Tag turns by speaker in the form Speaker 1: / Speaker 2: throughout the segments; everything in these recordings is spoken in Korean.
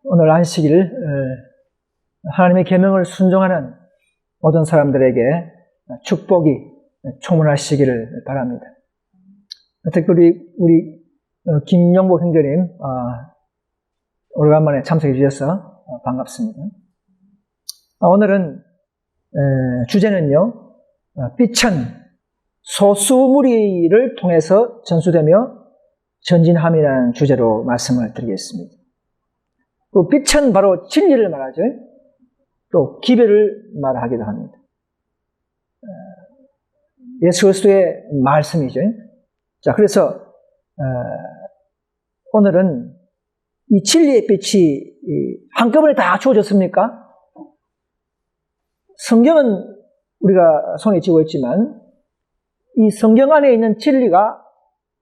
Speaker 1: 오늘 안식일 하나님의 계명을 순종하는 모든 사람들에게 축복이 충만하시기를 바랍니다. 특별히 우리 김영복 형제님 오래간만에 참석해 주셔서 반갑습니다. 오늘은 주제는요, 빛은 소수무리를 통해서 전수되며 전진함이라는 주제로 말씀을 드리겠습니다. 또 빛은 바로 진리를 말하죠. 또 기별을 말하기도 합니다. 예수 그리스도의 말씀이죠. 자, 그래서 오늘은 이 진리의 빛이 한꺼번에 다 주어졌습니까? 성경은 우리가 손에 쥐고 있지만 이 성경 안에 있는 진리가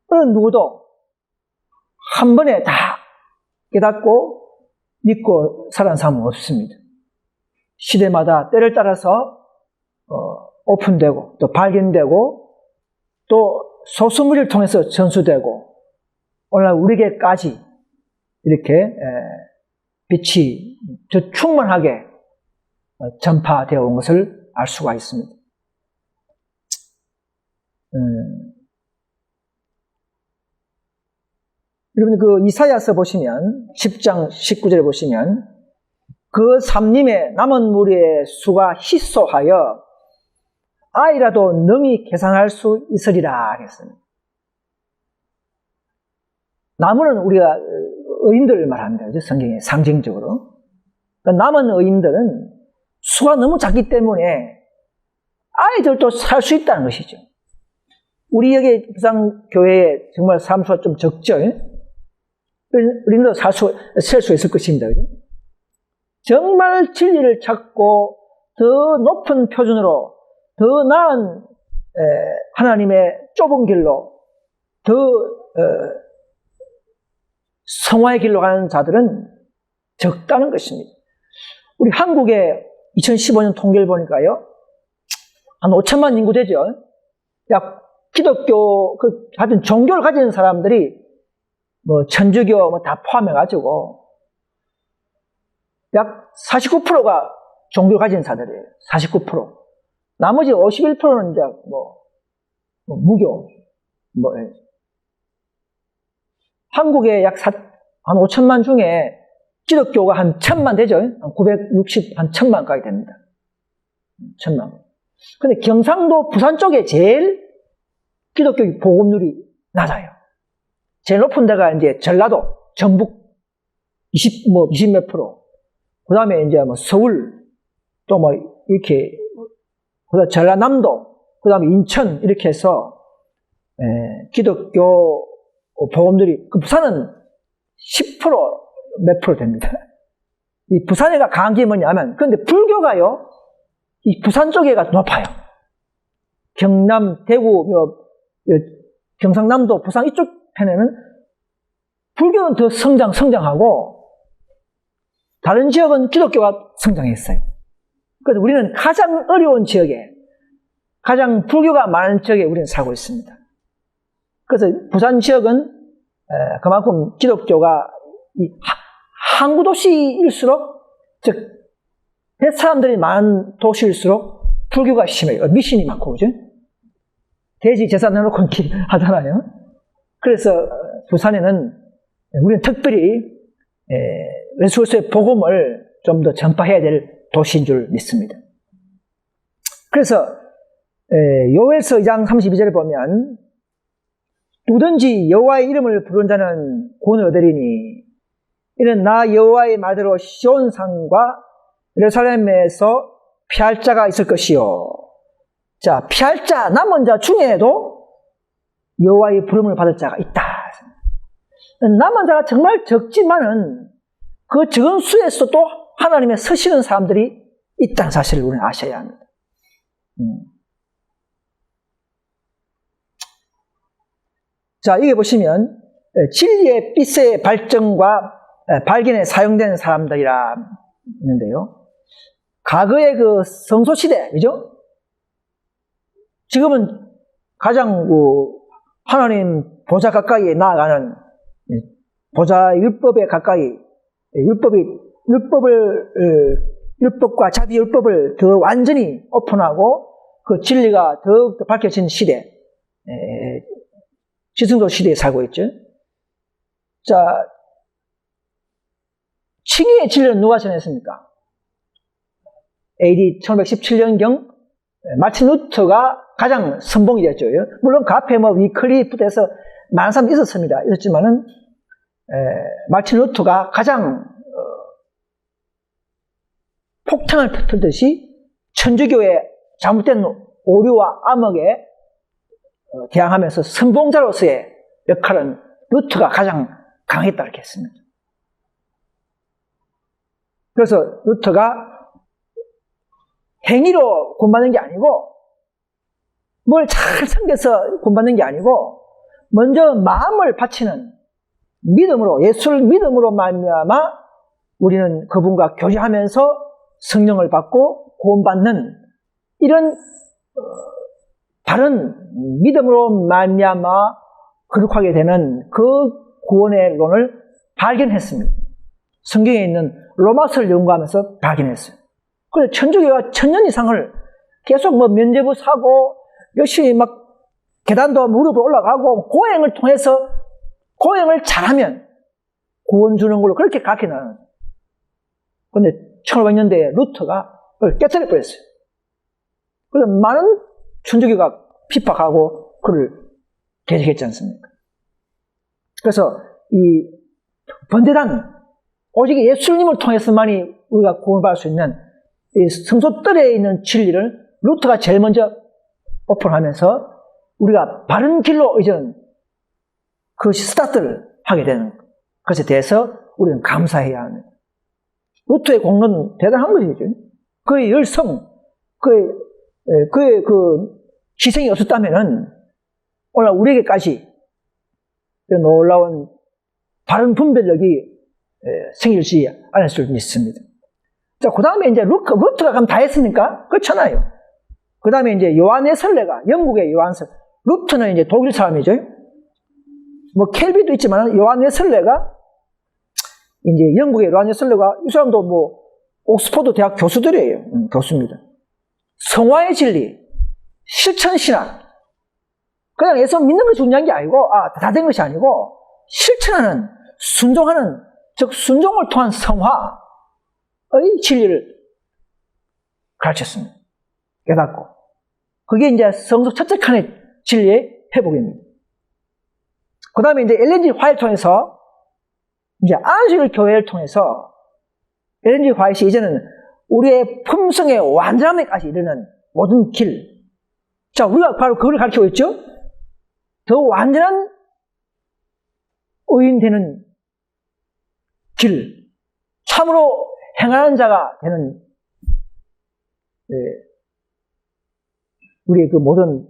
Speaker 1: 어느 누구도 한 번에 다 깨닫고 믿고 살아가는 사람은 없습니다. 시대마다 때를 따라서 오픈되고 또 발견되고 또 소수무리를 통해서 전수되고 오늘날 우리에게까지 이렇게 빛이 더 충만하게 전파되어 온 것을 알 수가 있습니다. 여러분 그 이사야서 보시면 10장 19절에 보시면 그 삼림의 남은 무리의 수가 희소하여 아이라도 능히 계산할 수 있으리라 했습니다. 남은 우리가 의인들을 말합니다. 성경에 상징적으로. 그러니까 남은 의인들은 수가 너무 작기 때문에 아이들도 살 수 있다는 것이죠. 우리 여기 비상교회에 정말 사람수가 좀 적죠. 우리도 셀 수 있을 것입니다. 그죠? 정말 진리를 찾고 더 높은 표준으로 더 나은 하나님의 좁은 길로 더 성화의 길로 가는 자들은 적다는 것입니다. 우리 한국의 2015년 통계를 보니까요, 한 5천만 인구 되죠. 약 기독교 하여튼 종교를 가지는 사람들이 뭐 천주교 다 포함해가지고 약 49%가 종교를 가진 자들이에요. 49%. 나머지 51%는 이제 무교. 한국에 약 한 5천만 중에 기독교가 한 1,000만 되죠. 한 960, 한 1,000만까지 됩니다. 1,000만. 근데 경상도 부산 쪽에 제일 기독교 보급률이 낮아요. 제일 높은 데가 이제 전라도, 전북 20 몇 프로. 그 다음에 이제 서울, 또 이렇게, 그 다음에 전라남도, 그 다음에 인천, 이렇게 해서, 기독교 보급률이, 부산은 10% 몇 프로 됩니다. 이 부산에가 강한 게 뭐냐면, 그런데 불교가요, 이 부산 쪽에가 높아요. 경남, 대구, 경상남도, 부산 이쪽 편에는 불교는 더 성장하고 다른 지역은 기독교가 성장했어요. 그래서 우리는 가장 어려운 지역에, 가장 불교가 많은 지역에 우리는 살고 있습니다. 그래서 부산 지역은 그만큼 기독교가 항구 도시일수록, 즉 사람들이 많은 도시일수록 불교가 심해요. 미신이 많고, 그죠? 대지 재산 해놓고 하잖아요. 그래서 부산에는 우리는 특별히 예수 그리스도의 복음을 좀 더 전파해야 될 도시인 줄 믿습니다. 그래서 요엘서 2장 32절에 보면 누구든지 여호와의 이름을 부르는 자는 구원을 얻으리니 이는 나 여호와의 말대로 시온산과 예루살렘에서 피할 자가 있을 것이요. 자, 피할 자, 남은 자 중에도 여호와의 부름을 받을 자가 있다. 남은 자가 정말 적지만은 그 적은 수에서 또 하나님의 서시는 사람들이 있다는 사실을 우리는 아셔야 합니다. 자, 여기 보시면 진리의 빛의 발전과 발견에 사용되는 사람들이라 있는데요. 과거의 그 성소시대, 그죠? 지금은 가장 하나님 보좌 가까이에 나아가는 보좌 율법에 가까이 율법과 자비율법을 더 완전히 오픈하고 그 진리가 더욱더 밝혀진 시대, 지성도 시대에 살고 있죠. 자, 칭의의 진리는 누가 전했습니까? AD 1517년경 마틴 루터가 가장 선봉이 됐죠. 물론 그 앞에 위클리프에서 많은 사람이 있었지만은 마틴 루터가 가장 폭탄을 터뜨듯이 천주교의 잘못된 오류와 암흑에 대항하면서 선봉자로서의 역할은 루터가 가장 강했다 이렇게 했습니다. 그래서 루터가 행위로 구원받는 게 아니고 뭘 잘 섬겨서 구원받는 게 아니고 먼저 마음을 바치는 믿음으로, 예수를 믿음으로 말미암아 우리는 그분과 교제하면서 성령을 받고 구원받는 이런 바른 믿음으로 말미암아 거룩하게 되는 그 구원의論을 발견했습니다. 성경에 있는 로마서를 연구하면서 발견했어요. 그래서 천주교가 1000년 이상을 계속 면죄부 사고 열심히 계단도 무릎으로 올라가고 고행을 통해서 고행을 잘하면 구원 주는 걸로 그렇게 가르쳐나가는 거예요. 그런데 1500년대에 루터가 그걸 깨뜨려 버렸어요. 그래서 많은 천주교가 핍박하고 그를 대적했지 않습니까? 그래서 이 번제단, 오직 예수님을 통해서만이 우리가 구원받을 수 있는 이 성소뜰에 있는 진리를 루터가 제일 먼저 오픈하면서 우리가 바른 길로 이전 그것이 스타트를 하게 되는 것에 대해서 우리는 감사해야 합니다. 루터의 공로는 대단한 것이죠. 그의 열성, 그의 그 희생이 없었다면은 오늘 우리에게까지 놀라운 바른 분별력이 생길지 않았을 수 있습니다. 자, 그 다음에 이제 루터가 그럼 다 했으니까 그렇잖아요. 그 다음에 이제 요한의 설례가, 영국의 요한설, 루터는 이제 독일 사람이죠. 켈비도 있지만 요한의 설례가 이제 영국의 요한의 설례가 이 사람도 옥스퍼드 대학 교수들이에요. 교수입니다. 성화의 진리, 실천신학. 그냥 예수 믿는 것이 중요한 게 아니고, 다 된 것이 아니고, 실천하는, 순종하는, 즉, 순종을 통한 성화의 진리를 가르쳤습니다. 깨닫고. 그게 이제 성서 첫째 칸의 진리의 회복입니다. 그 다음에 이제 엘렌 G 화이트를 통해서, 이제 안식일 교회를 통해서, 엘렌 G 화이트이 이제는 우리의 품성의 완전함에까지 이르는 모든 길. 자, 우리가 바로 그걸 가르치고 있죠? 더 완전한 의인 되는 길. 참으로 행하는 자가 되는, 우리의 그 모든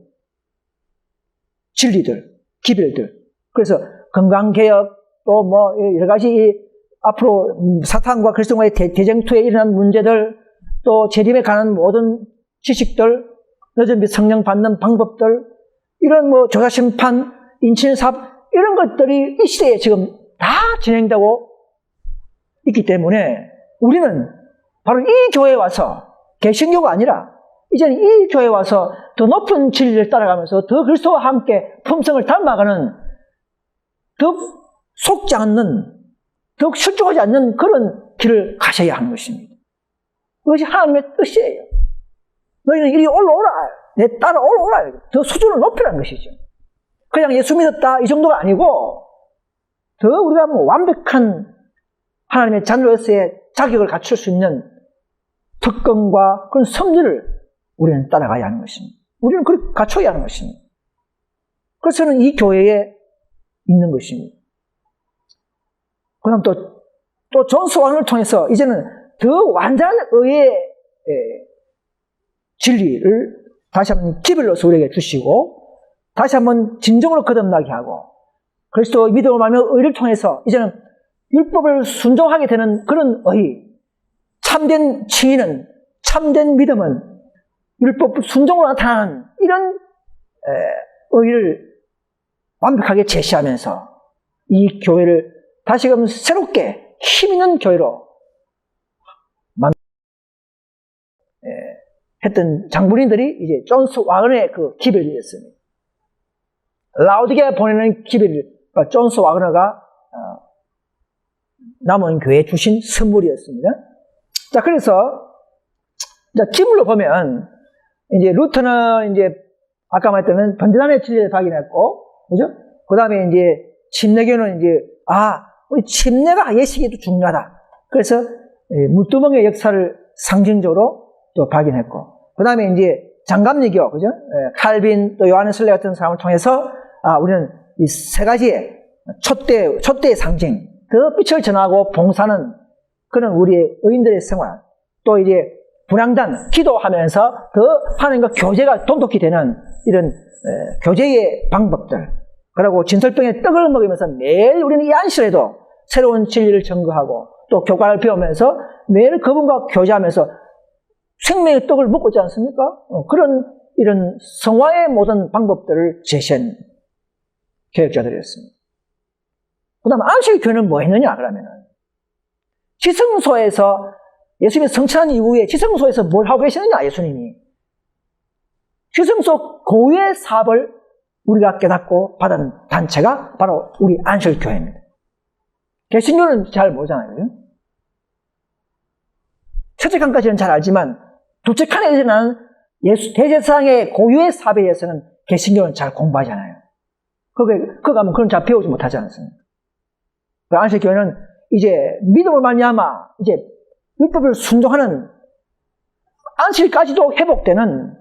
Speaker 1: 진리들, 기별들. 그래서 건강개혁, 또 여러 가지 앞으로 사탄과 그리스도와의 대쟁투에 일어난 문제들, 또 재림에 관한 모든 지식들, 늦은 및 성령 받는 방법들, 이런 조사심판, 인친사업, 이런 것들이 이 시대에 지금 다 진행되고 있기 때문에 우리는 바로 이 교회에 와서, 개신교가 아니라 이제는 이 교회에 와서 더 높은 진리를 따라가면서 더 그리스도와 함께 품성을 닮아가는, 더 속지 않는, 더욱 실족하지 않는 그런 길을 가셔야 하는 것입니다. 그것이 하나님의 뜻이에요. 너희는 이리 올라오라. 내 따라 올라오라. 더 수준을 높이라는 것이죠. 그냥 예수 믿었다 이 정도가 아니고 더 우리가 완벽한 하나님의 자녀로서의 자격을 갖출 수 있는 특권과 그런 성질을 우리는 따라가야 하는 것입니다. 우리는 그렇게 갖춰야 하는 것입니다. 그래서 저는 이 교회에 있는 것입니다. 그 다음 또 존스 왕을 통해서 이제는 더 완전한 의의 진리를 다시 한번 기별로서 우리에게 주시고 다시 한번 진정으로 거듭나게 하고 그리스도 믿음을 말하며 의를 통해서 이제는 율법을 순종하게 되는 그런 의, 참된 칭의는, 참된 믿음은 율법 순종으로 나타나는 이런 의를 완벽하게 제시하면서 이 교회를 다시금 새롭게 힘 있는 교회로 했던 장본인들이 이제 존스 와그너의 그 기별이었습니다. 라오디게에 보내는 기별, 존스 와그너가 남은 교회에 주신 선물이었습니다. 자, 그래서 기물로 보면 이제 루터는 이제 아까 말했던 번제단의 진리를 발견했고, 그죠? 그 다음에 이제 침례교는 이제 우리 침례가 예식에도 중요하다. 그래서 물두멍의 역사를 상징적으로 또 발견했고, 그 다음에 이제 장갑리교, 그죠? 칼빈 또 요하네 슬레 같은 사람을 통해서 우리는 이 세 가지의 촛대의 상징, 더 빛을 전하고 봉사는 그런 우리의 의인들의 생활, 또 이제 분향단, 기도하면서 더 하나님과 교제가 돈독히 되는 이런 교제의 방법들, 그리고 진설병에 떡을 먹으면서 매일 우리는 이 안식일에도 새로운 진리를 증거하고 또 교과를 배우면서 매일 그분과 교제하면서 생명의 떡을 먹고 있지 않습니까? 그런 이런 성화의 모든 방법들을 제시한 교역자들이었습니다. 그 다음 안식일 교회는 뭐 했느냐 그러면은 지성소에서 예수님이 성취한 이후에 지성소에서 뭘 하고 계시느냐 예수님이 지성소 고유의 사업을 우리가 깨닫고 받은 단체가 바로 우리 안식일 교회입니다. 개신교는 잘 모르잖아요. 첫째 칸까지는 잘 알지만 둘째 칸에 일어나는 대제사장의 고유의 사업에 의해서는 개신교는 잘 공부하잖아요. 거기 가면 그런 잘 배우지 못하지 않습니까? 안식일 교회는 이제 믿음을 말미암아 이제 율법을 순종하는 안식일까지도 회복되는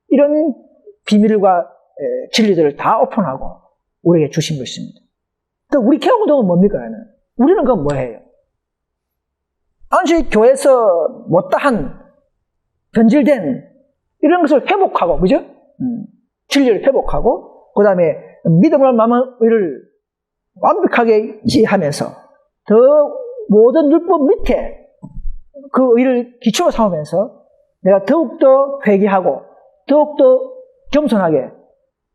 Speaker 1: 이런 비밀과 진리들을 다 오픈하고 우리에게 주신 것입니다. 그러니까 우리 개혁운동은 뭡니까? 우리는 그건 뭐예요? 안식일 교회에서 못다한 변질된 이런 것을 회복하고, 그죠? 진리를 회복하고, 그 다음에 믿음을 마음을 완벽하게 지하면서 더 모든 율법 밑에 그 의를 기초로 삼으면서 내가 더욱더 회개하고 더욱더 겸손하게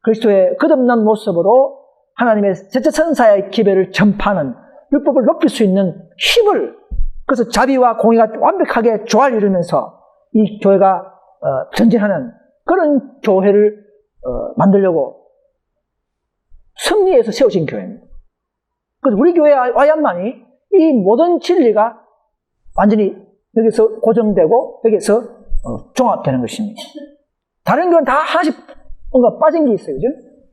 Speaker 1: 그리스도의 거듭난 모습으로 하나님의 제자 천사의 기별을 전파하는 율법을 높일 수 있는 힘을, 그래서 자비와 공의가 완벽하게 조화를 이루면서 이 교회가 전진하는 그런 교회를 만들려고 승리해서 세워진 교회입니다. 그래서 우리 교회에 와야만이 이 모든 진리가 완전히 여기서 고정되고 여기서 종합되는 것입니다. 다른 건 다 하나씩 뭔가 빠진 게 있어요. 그죠?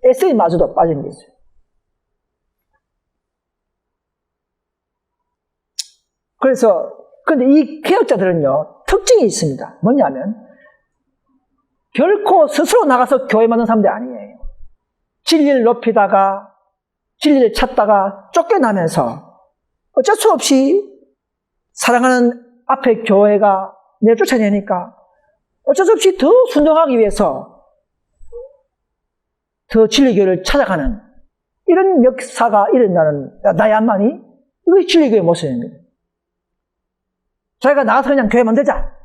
Speaker 1: 에세이마저도 빠진 게 있어요. 그래서 근데 이 개혁자들은요 특징이 있습니다. 뭐냐면 결코 스스로 나가서 교회 만든 사람들이 아니에요. 진리를 높이다가 진리를 찾다가 쫓겨나면서 어쩔 수 없이 사랑하는 앞에 교회가 내쫓아내니까 어쩔 수 없이 더 순종하기 위해서 더 진리교회를 찾아가는 이런 역사가 일어나는 나야만이 이것이 진리교회의 모습입니다. 저희가 나가서 그냥 교회 만들자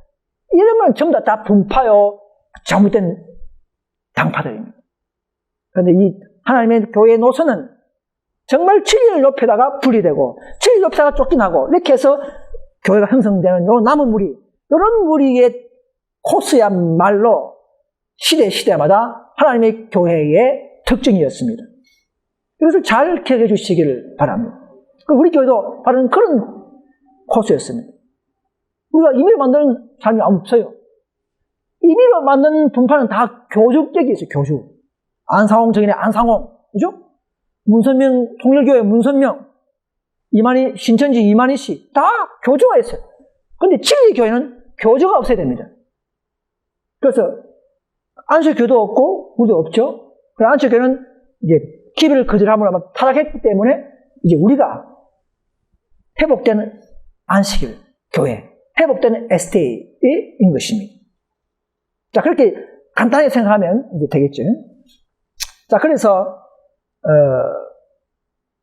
Speaker 1: 이러면 전부 다 분파요 잘못된 당파들입니다. 그런데 이 하나님의 교회의 노선은 정말 진리를 높이다가 분리되고 진리를 높이다가 쫓겨나고 이렇게 해서 교회가 형성되는 요 남은 무리, 이런 무리의 코스야말로 시대마다 하나님의 교회의 특징이었습니다. 이것을 잘 기억해 주시기를 바랍니다. 우리 교회도 바로 그런 코스였습니다. 우리가 임의로 만드는 사람이 없어요. 임의로 만드는 분파는 다 교주격이 있어요. 교주. 안상홍 정인의 안상홍, 그죠? 문선명 통일교회 문선명, 신천지 이만희 씨 다 교주가 있어요. 그런데 진리교회는 교주가 없어야 됩니다. 그래서 안식교도 없고 우리도 없죠. 그래서 안식교는 이제 기별을 거절함으로 타락했기 때문에 이제 우리가 회복되는 안식일 교회, 회복되는 STA인 것입니다. 자, 그렇게 간단히 생각하면 이제 되겠죠. 자, 그래서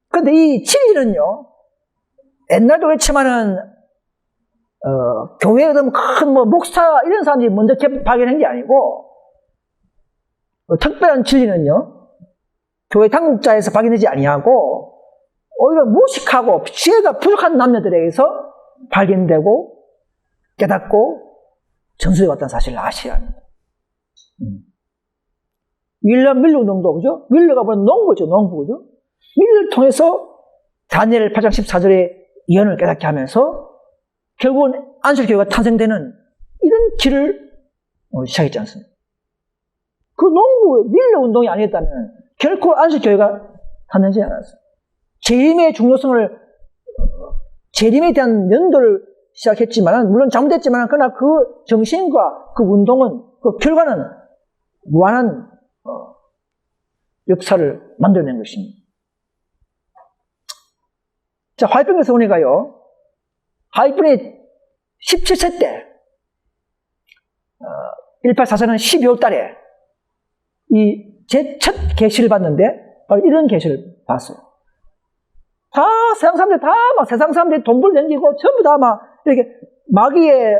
Speaker 1: 근데 이 진리는요, 옛날도 그렇지만은 교회에 큰 목사 이런 사람들이 먼저 발견한 게 아니고 특별한 진리는요 교회 당국자에서 발견되지 아니하고 오히려 무식하고 지혜가 부족한 남녀들에게서 발견되고 깨닫고 전수해 왔다는 사실을 아셔야 합니다. 윌리엄 밀러 운동도, 그죠? 밀러가 뭐냐, 농부죠, 농부, 그죠? 밀러를 통해서 다니엘 8장 14절의 예언을 깨닫게 하면서 결국은 안식교회가 탄생되는 이런 길을 시작했지 않습니까? 그 농부 밀러 운동이 아니었다면 결코 안식교회가 탄생하지 않았어요. 재림의 중요성을, 재림에 대한 연도를 시작했지만, 물론 잘못했지만, 그러나 그 정신과 그 운동은, 그 결과는 무한한 역사를 만들어낸 것입니다. 자, 화이트병에서 보니까요, 화이트병이 17세 때, 1844년 12월 달에, 제 첫 계시를 봤는데, 바로 이런 계시를 봤어요. 다, 세상 사람들 세상 사람들이 돈 벌 넘기고, 전부 다 이렇게, 마귀의,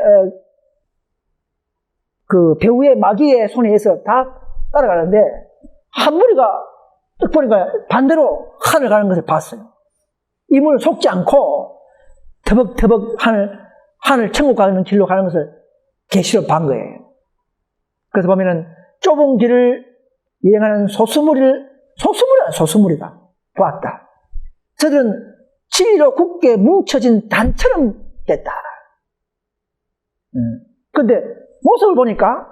Speaker 1: 그 배우의 마귀의 손에 의해서 다 따라가는데, 한 무리가 딱 보니까 반대로 하늘 가는 것을 봤어요. 이물을 속지 않고 터벅터벅 하늘 천국 가는 길로 가는 것을 계시로 본 거예요. 그래서 보면은 좁은 길을 여행하는 소수무리가 보았다. 저들은 진리로 굳게 뭉쳐진 단처럼 됐다. 근데 모습을 보니까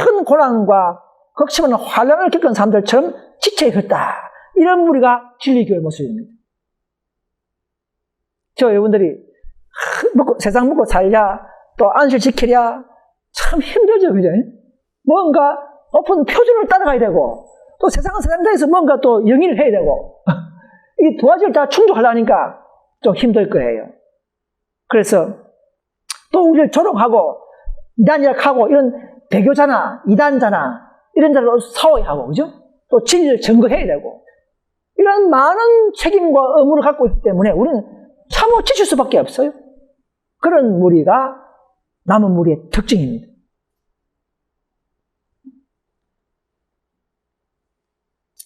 Speaker 1: 큰 고난과 극심한 환난을 겪은 사람들처럼 지쳐있었다. 이런 무리가 진리교회 모습입니다. 저 여러분들이 세상 먹고 살랴, 또 안실 지키랴, 참 힘들죠, 그죠? 뭔가 높은 표준을 따라가야 되고, 또 세상 사람들에서 뭔가 또 영위를 해야 되고, 이 두 가지를 다 충족하려니까 좀 힘들 거예요. 그래서 또 우리를 조롱하고, 이단이라고 이런 배교자나 이단자나 이런 자로 싸워야 하고, 그죠? 또 진리를 증거해야 되고, 이런 많은 책임과 의무를 갖고 있기 때문에 우리는 참어 지칠 수밖에 없어요. 그런 무리가 남은 무리의 특징입니다.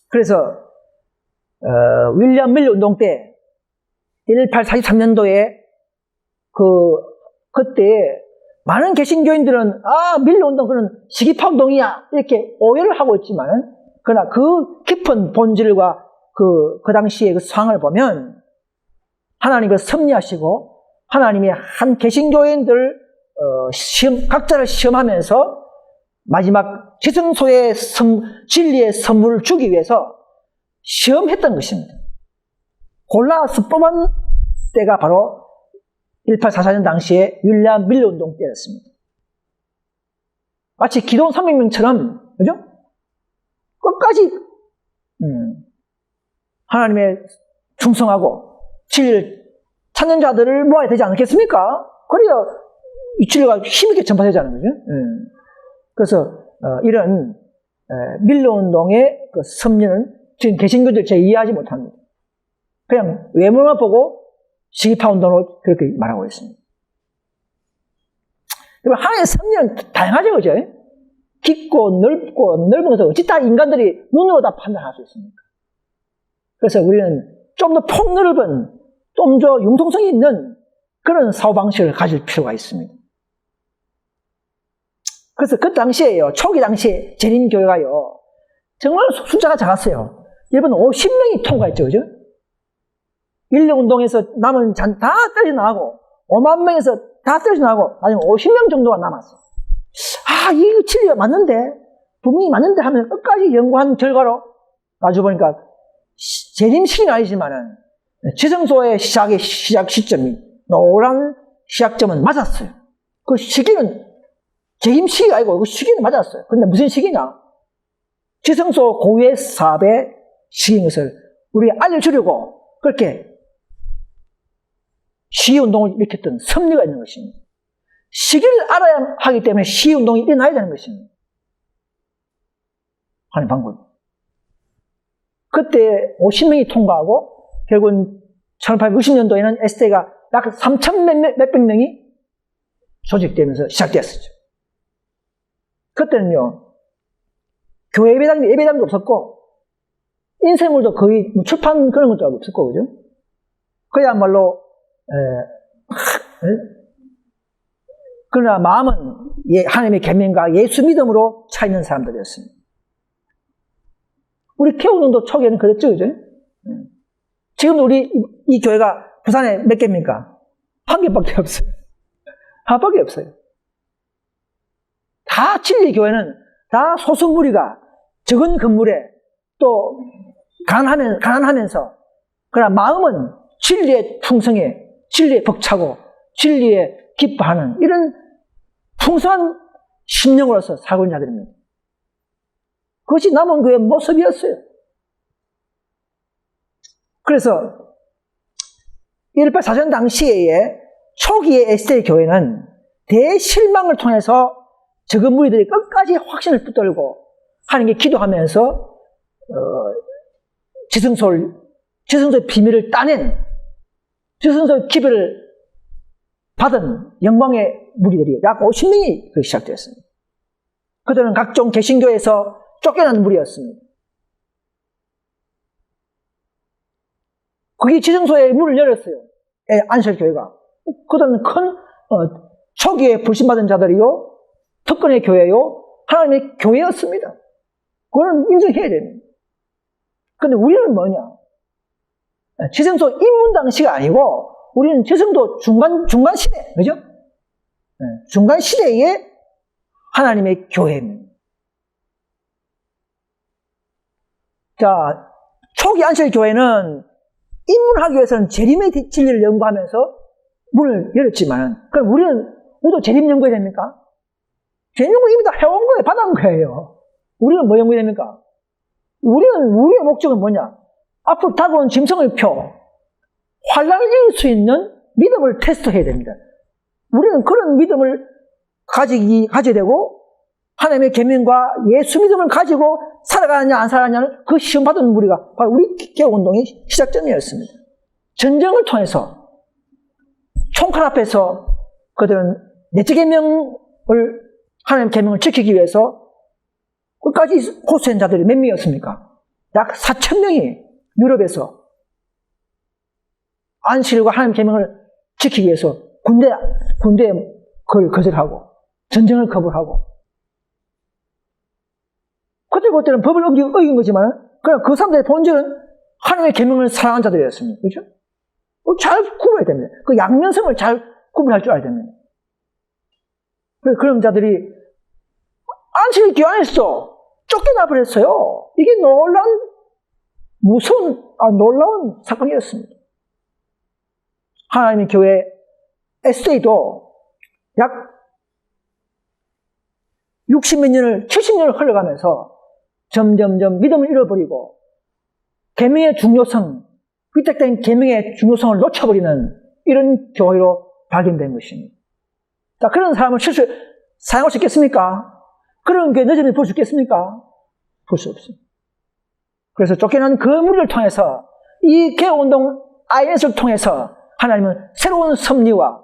Speaker 1: 그래서 윌리엄 밀러 운동 때 1843년도에 그때 많은 개신교인들은 밀러 운동 그는 시기파 운동이야 이렇게 오해를 하고 있지만, 그러나 그 깊은 본질과 그 당시의 그 상황을 보면 하나님이 섭리하시고 하나님이 한 개신교인들 각자를 시험하면서 마지막 지성소의 진리의 선물을 주기 위해서 시험했던 것입니다. 골라서 뽑은 때가 바로 1844년 당시에 윌리엄 밀러 운동 때였습니다. 마치 기도원 300명처럼, 그죠? 끝까지 하나님의 충성하고 진리를 찾는 자들을 모아야 되지 않겠습니까? 그래야 이 진리가 힘있게 전파되잖아요, 그죠? 그래서 이런 밀러 운동의 그 섭리는 지금 개신교들 제 이해하지 못합니다. 그냥 외모만 보고 시기파 운동으로 그렇게 말하고 있습니다. 하나님의 섭리는 다양하죠, 그죠? 깊고 넓고 넓은 것을 어찌 다 인간들이 눈으로 다 판단할 수 있습니까? 그래서 우리는 좀 더 폭넓은, 좀 더 융통성이 있는 그런 사고방식을 가질 필요가 있습니다. 그래서 그 당시에요, 초기 당시에 재림교회가요, 정말 숫자가 작았어요. 여러분 50명이 통과했죠, 그죠? 인력운동에서 남은 다 떨어져 나가고, 5만 명에서 다 떨어져 나가고, 나중에 50명 정도가 남았어요. 이 진리가 맞는데, 분명히 맞는데 하면 끝까지 연구한 결과로, 나중에 보니까, 재림 시기는 아니지만은, 지성소의 시작 시점이, 노란 시작점은 맞았어요. 그 시기는, 재림 시기가 아니고, 그 시기는 맞았어요. 근데 무슨 시기냐? 지성소 고유의 사업의 시기인 것을 우리가 알려주려고, 그렇게 시위운동을 일으켰던 섭리가 있는 것입니다. 시기를 알아야 하기 때문에 시위운동이 일어나야 되는 것입니다. 하는 방법. 그때 50명이 통과하고 결국은 1860년도에는 SD가 약 3천 몇백 명이 조직되면서 시작되었었죠. 그때는요, 교회 예배당도 없었고 인쇄물도 거의 출판 그런 것도 없었고, 그죠? 그야말로 그러나 마음은 하나님의 계명과 예수 믿음으로 차 있는 사람들이었습니다. 우리 개운운도 초기에는 그랬죠, 그죠? 지금도 우리 이 교회가 부산에 몇 개입니까? 한 개밖에 없어요. 하나밖에 없어요. 다 진리 교회는 다 소수무리가 적은 건물에 또 가난하면서 그러나 마음은 진리에 풍성해, 진리에 벅차고 진리에 기뻐하는 이런 풍성한 심령으로서 살고 있는 자들입니다. 그것이 남은 교회의 모습이었어요. 그래서 184년 당시에 초기의 에스겔 교회는 대실망을 통해서 적은 무리들이 끝까지 확신을 붙들고 하나님께 기도하면서 지성소의 비밀을 따낸 지성소의 기별을 받은 영광의 무리들이 약 50명이 시작되었습니다. 그들은 각종 개신교에서 쫓겨난 무리였습니다. 그게 지성소의 문을 열었어요. 안식교회가. 그들은 큰 초기에 불신받은 자들이요, 특권의 교회요, 하나님의 교회였습니다. 그거는 인정해야 됩니다. 근데 우리는 뭐냐? 지성소 입문 당시가 아니고 우리는 지성소 중간 시대, 그죠? 중간 시대의 하나님의 교회입니다. 자, 초기 안식교회는 입문하기 위해서는 재림의 진리를 연구하면서 문을 열었지만, 그럼 우리도 재림 연구해야 됩니까? 재림 연구 이미 다 해온 거예요. 받아온 거예요. 우리는 뭐 연구해야 됩니까? 우리의 목적은 뭐냐? 앞으로 다가온 짐승의 표, 환란을 이길 수 있는 믿음을 테스트해야 됩니다. 우리는 그런 믿음을 가져야 되고, 하나님의 계명과 예수 믿음을 가지고 살아가느냐 안 살아가느냐는 그 시험 받은 무리가 바로 우리 개혁운동의 시작점이었습니다. 전쟁을 통해서 총칼 앞에서 그들은 넷째 계명을, 하나님의 계명을 지키기 위해서 끝까지 고수한 자들이 몇 명이었습니까? 약 4,000명이 유럽에서 안식일과 하나님의 계명을 지키기 위해서 군대에 그걸 거절하고 전쟁을 거부하고, 그때는 법을 어긴 거지만 그냥 그 사람들의 본질은 하나님의 계명을 사랑한 자들이었습니다. 그렇죠? 잘 구분해야 됩니다. 그 양면성을 잘 구분할 줄 알아야 됩니다. 그런 자들이 안식일 교환에서 쫓겨나 버렸어요. 이게 놀라운 사건이었습니다. 하나님의 교회 SD도 약 60몇 년을, 70년을 흘러가면서 점점점 믿음을 잃어버리고 계명의 중요성, 위탁된 계명의 중요성을 놓쳐버리는 이런 교회로 발견된 것입니다. 자, 그런 사람을 사용할 수 있겠습니까? 그런 교회 여전히 볼 수 있겠습니까? 볼 수 없습니다. 그래서 쫓겨난 그 무리를 통해서 이 개혁운동 IS를 통해서 하나님은 새로운 섭리와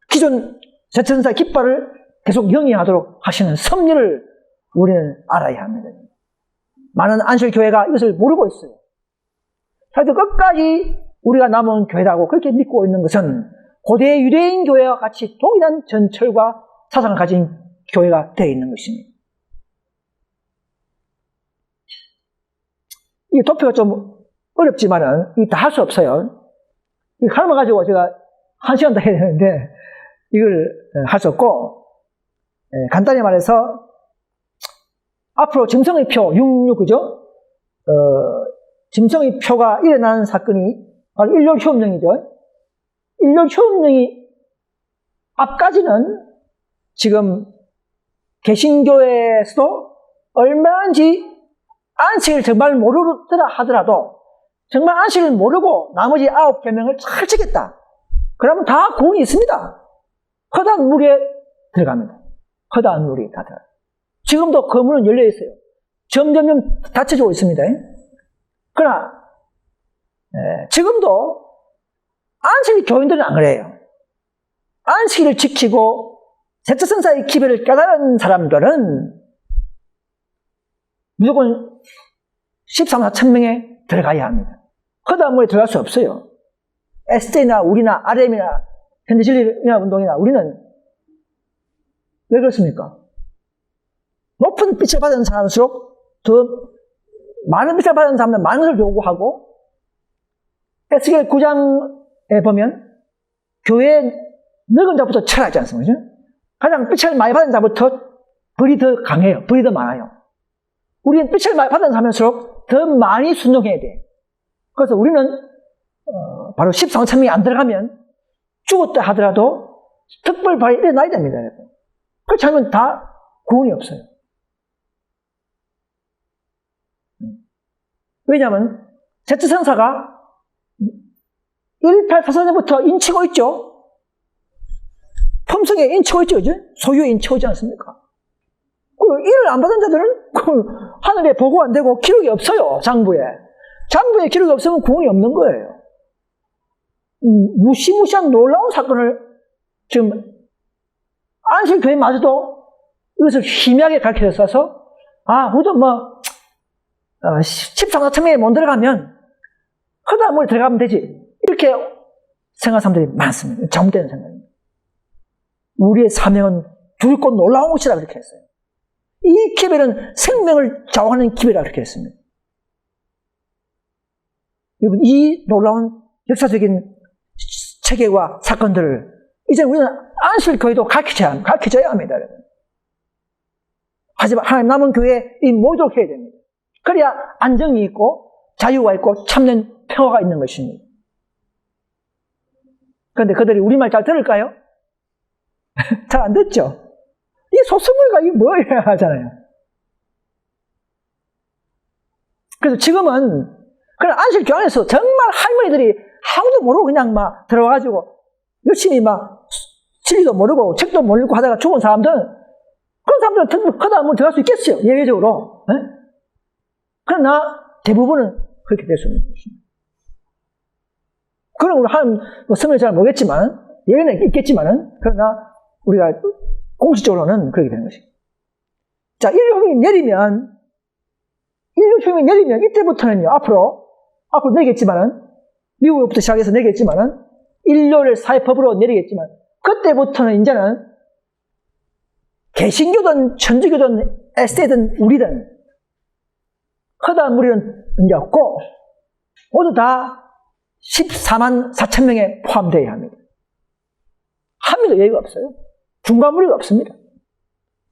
Speaker 1: 기존 제천사 깃발을 계속 영위하도록 하시는 섭리를 우리는 알아야 합니다. 많은 안식교회가 이것을 모르고 있어요. 하여튼 끝까지 우리가 남은 교회라고 그렇게 믿고 있는 것은 고대 유대인 교회와 같이 동일한 전철과 사상을 가진 교회가 되어 있는 것입니다. 이 도표가 좀 어렵지만은 다 할 수 없어요. 이 하나만 가지고 제가 1시간 더 해야 되는데 이걸 할 수 없고, 간단히 말해서 앞으로 짐승의 표 66, 그죠? 짐승의 표가 일어나는 사건이 바로 일요휴업령이죠. 일요휴업령이 앞까지는 지금 개신교에서도 얼마인지 안식을 정말 모르더라 하더라도 정말 안식을 모르고 나머지 9계명을 잘 지켰다. 그러면 다 구원이 있습니다. 허다한 물에 들어갑니다. 허다한 물이 다 들어갑니다. 지금도 그 문은 열려 있어요. 점점점 닫혀지고 있습니다. 그러나 지금도 안식일 교인들은 안 그래요. 안식일을 지키고 제천사의 기별을 깨달은 사람들은 무조건 13만 4천 명에 들어가야 합니다. 허다한 물에 들어갈 수 없어요. SJ나 우리나 RM이나 현대진리운동이나 우리는 왜 그렇습니까? 높은 빛을 받은 사람일수록 더 많은 빛을 받은 사람은 많은 것을 요구하고, 에스겔 9장에 보면 교회의 늙은 자부터 철하지 않습니까? 가장 빛을 많이 받은 자부터 불이 더 강해요. 불이 더 많아요. 우리는 빛을 많이 받은 사람일수록 더 많이 순종해야 돼. 그래서 우리는 바로 14천명이 안 들어가면 죽었다 하더라도 특별발이 일어나야 됩니다. 그렇지 않으면 다 구원이 없어요. 왜냐하면 제트선사가 1844년부터 인치고 있죠. 품성에 인치고 있죠. 그죠? 소유에 인치고 있지 않습니까? 그리고 일을 안 받은 자들은 하늘에 보고 안 되고 기록이 없어요. 장부에. 장부에 기록이 없으면 구원이 없는 거예요. 무시무시한 놀라운 사건을 지금 안식교회마저도 이것을 희미하게 가르쳐줘서, 우리도 13,4천명에 못 들어가면 허다한 물에 들어가면 되지, 이렇게 생각하는 사람들이 많습니다. 잘못된 생각입니다. 우리의 사명은 두렵고 놀라운 것이라 그렇게 했어요. 이 기별은 생명을 좌우하는 기별이라 그렇게 했습니다. 여러분, 이 놀라운 역사적인 체계와 사건들을 이제 우리는 안식교회도 가르쳐줘야 합니다. 여러분. 하지만 하나님 남은 교회에 이 모이도록 해야 됩니다. 그래야 안정이 있고 자유가 있고 참된 평화가 있는 것입니다. 그런데 그들이 우리 말 잘 들을까요? 잘 안 듣죠? 이 소스물가 이게 뭐야 하잖아요. 그래서 지금은 그런 안식교 안에서 정말 할머니들이 아무도 모르고 그냥 막 들어와가지고 열심히 막 진리도 모르고 책도 모르고 하다가 죽은 사람들, 그런 사람들은 허다한 물에 들어갈 수 있겠어요, 예외적으로. 네? 그러나 대부분은 그렇게 될 수 있는 것입니다. 그럼 우리 한 성을 잘 모르겠지만, 예외는 있겠지만은, 그러나 우리가 공식적으로는 그렇게 되는 것입니다. 자, 인류혁명이 내리면 이때부터는요, 앞으로 내리겠지만은, 미국부터 시작해서 내리겠지만은, 인류를 사회법으로 내리겠지만, 그때부터는 이제는 개신교든 천주교든 에세이든 우리든 허다한 무리는 이제 없고 모두 다 14만 4천 명에 포함되어야 합니다. 합니다. 여유가 없어요. 중간 무리가 없습니다.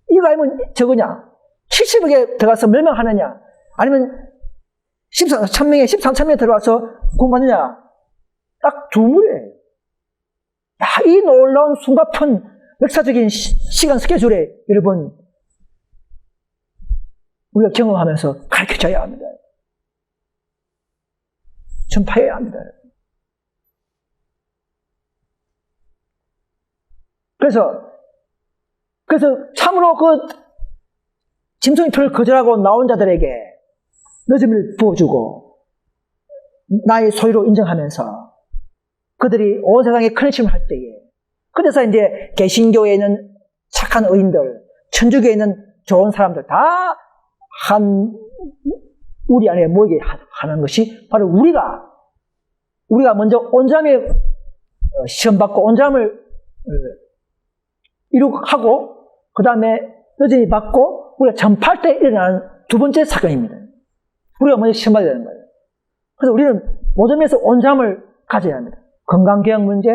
Speaker 1: 이거 아니면 저거냐, 70억에 들어가서 멸망하느냐, 아니면 14천 명에 13천 명에 들어와서 구원받느냐, 딱 두 무리예요. 이 놀라운 숨가쁜 역사적인 시간 스케줄에 여러분 우리가 경험하면서 가르쳐줘야 합니다. 전파해야 합니다. 그래서 참으로 그 짐승의 표를 거절하고 나온 자들에게 늦음을 부어주고 나의 소유로 인정하면서 그들이 온 세상에 큰 힘을 할 때에, 그래서 이제 개신교에는 착한 의인들, 천주교에는 좋은 사람들 다 한 우리 안에 모이게 하는 것이 바로 우리가 먼저 온전함에 시험받고 온전함을 이룩하고 그 다음에 여전히 받고 우리가 전파할 때 일어나는 두 번째 사건입니다. 우리가 먼저 시험받아야 되는 거예요. 그래서 우리는 모든 면에서 온전함을 가져야 합니다. 건강개혁 문제,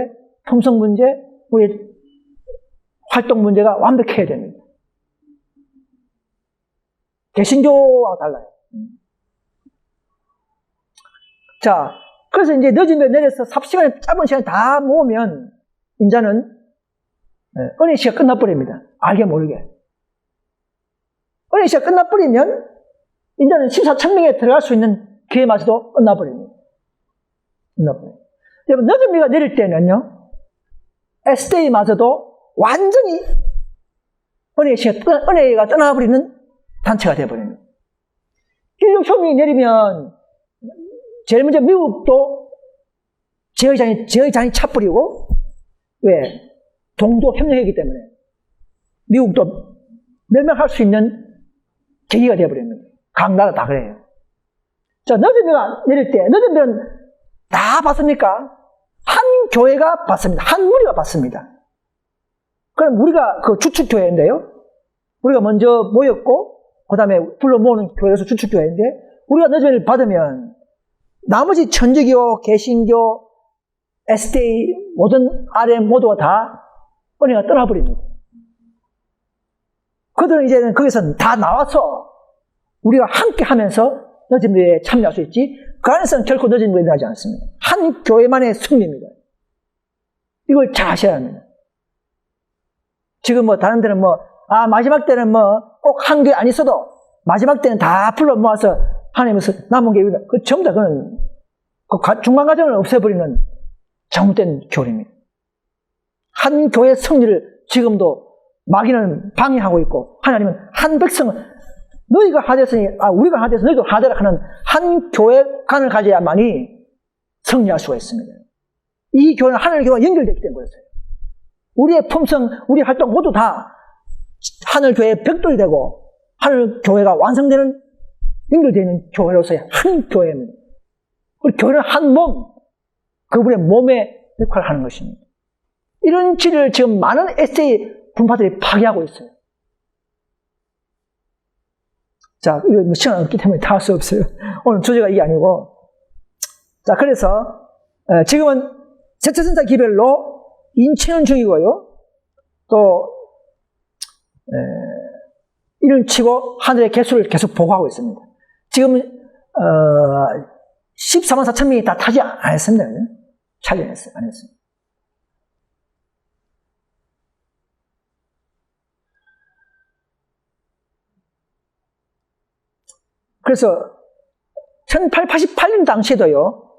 Speaker 1: 품성 문제, 우리의 활동 문제가 완벽해야 됩니다. 개신교와 달라요. 자, 그래서 이제 늦으면 내려서 삽시간에 짧은 시간에 다 모으면 이제는 은혜 시가 끝나버립니다. 알게 모르게. 은혜 시가 끝나버리면 이제는 14천 명에 들어갈 수 있는 기회마저도 끝나버립니다. 여러분, 늦은 비가 내릴 때는요, SDA마저도 완전히 은혜가 떠나버리는 단체가 되어버립니다. 인류혁명이 내리면 제일 먼저 미국도 제의 잔이 차버리고, 왜? 동도 협력이기 때문에 미국도 멸망할 수 있는 계기가 되어버립니다. 각 나라 다 그래요. 자, 늦은 비가 내릴 때, 늦은 비는 다 받습니까? 한 교회가 받습니다. 한 무리가 받습니다. 그럼 우리가 그 주축교회인데요. 우리가 먼저 모였고 그 다음에 불러 모으는 교회에서 주축교회인데 우리가 늦음을 받으면 나머지 천주교, 개신교, SDA 모든 RM 모두가 다 은혜가 떠나버립니다. 그들은 이제는 거기서 다 나와서 우리가 함께 하면서 늦은 예배에 참여할 수 있지 그 안에서는 결코 늦은 예배에 일어나지 않습니다. 한 교회만의 승리입니다. 이걸 잘 아셔야 합니다. 지금 뭐 다른 데는 마지막 때는 꼭 한 교회 안 있어도 마지막 때는 다 불러 모아서 하나님께서 남은 교회 그 전부 다 그건 중간 과정을 없애버리는 잘못된 교리입니다. 한 교회의 승리를 지금도 마귀는 방해하고 있고 하나님은 한 백성은 너희가 하되었으니 우리가 하되어서 너희도 하되라 하는 한 교회 간을 가져야만이 승리할 수가 있습니다. 이 교회는 하늘 교회와 연결되기 때문에 그렇어요. 우리의 품성, 우리 활동 모두 다 하늘 교회의 벽돌이 되고 하늘 교회가 완성되는 연결되어 있는 교회로서의 한 교회입니다. 우리 교회는 한 몸, 그분의 몸의 역할을 하는 것입니다. 이런 질을 지금 많은 SA 분파들이 파괴하고 있어요. 자, 이거 시간 없기 때문에 다 할 수 없어요. 오늘 주제가 이게 아니고. 자, 그래서 지금은 세차선자 기별로 인치는 중이고요. 또 이를 치고 하늘의 개수를 계속 보고하고 있습니다. 지금 14만 4천 명이 다 타지 안 했습니다. 차지 안 했어요. 그래서 1888년 당시에도요.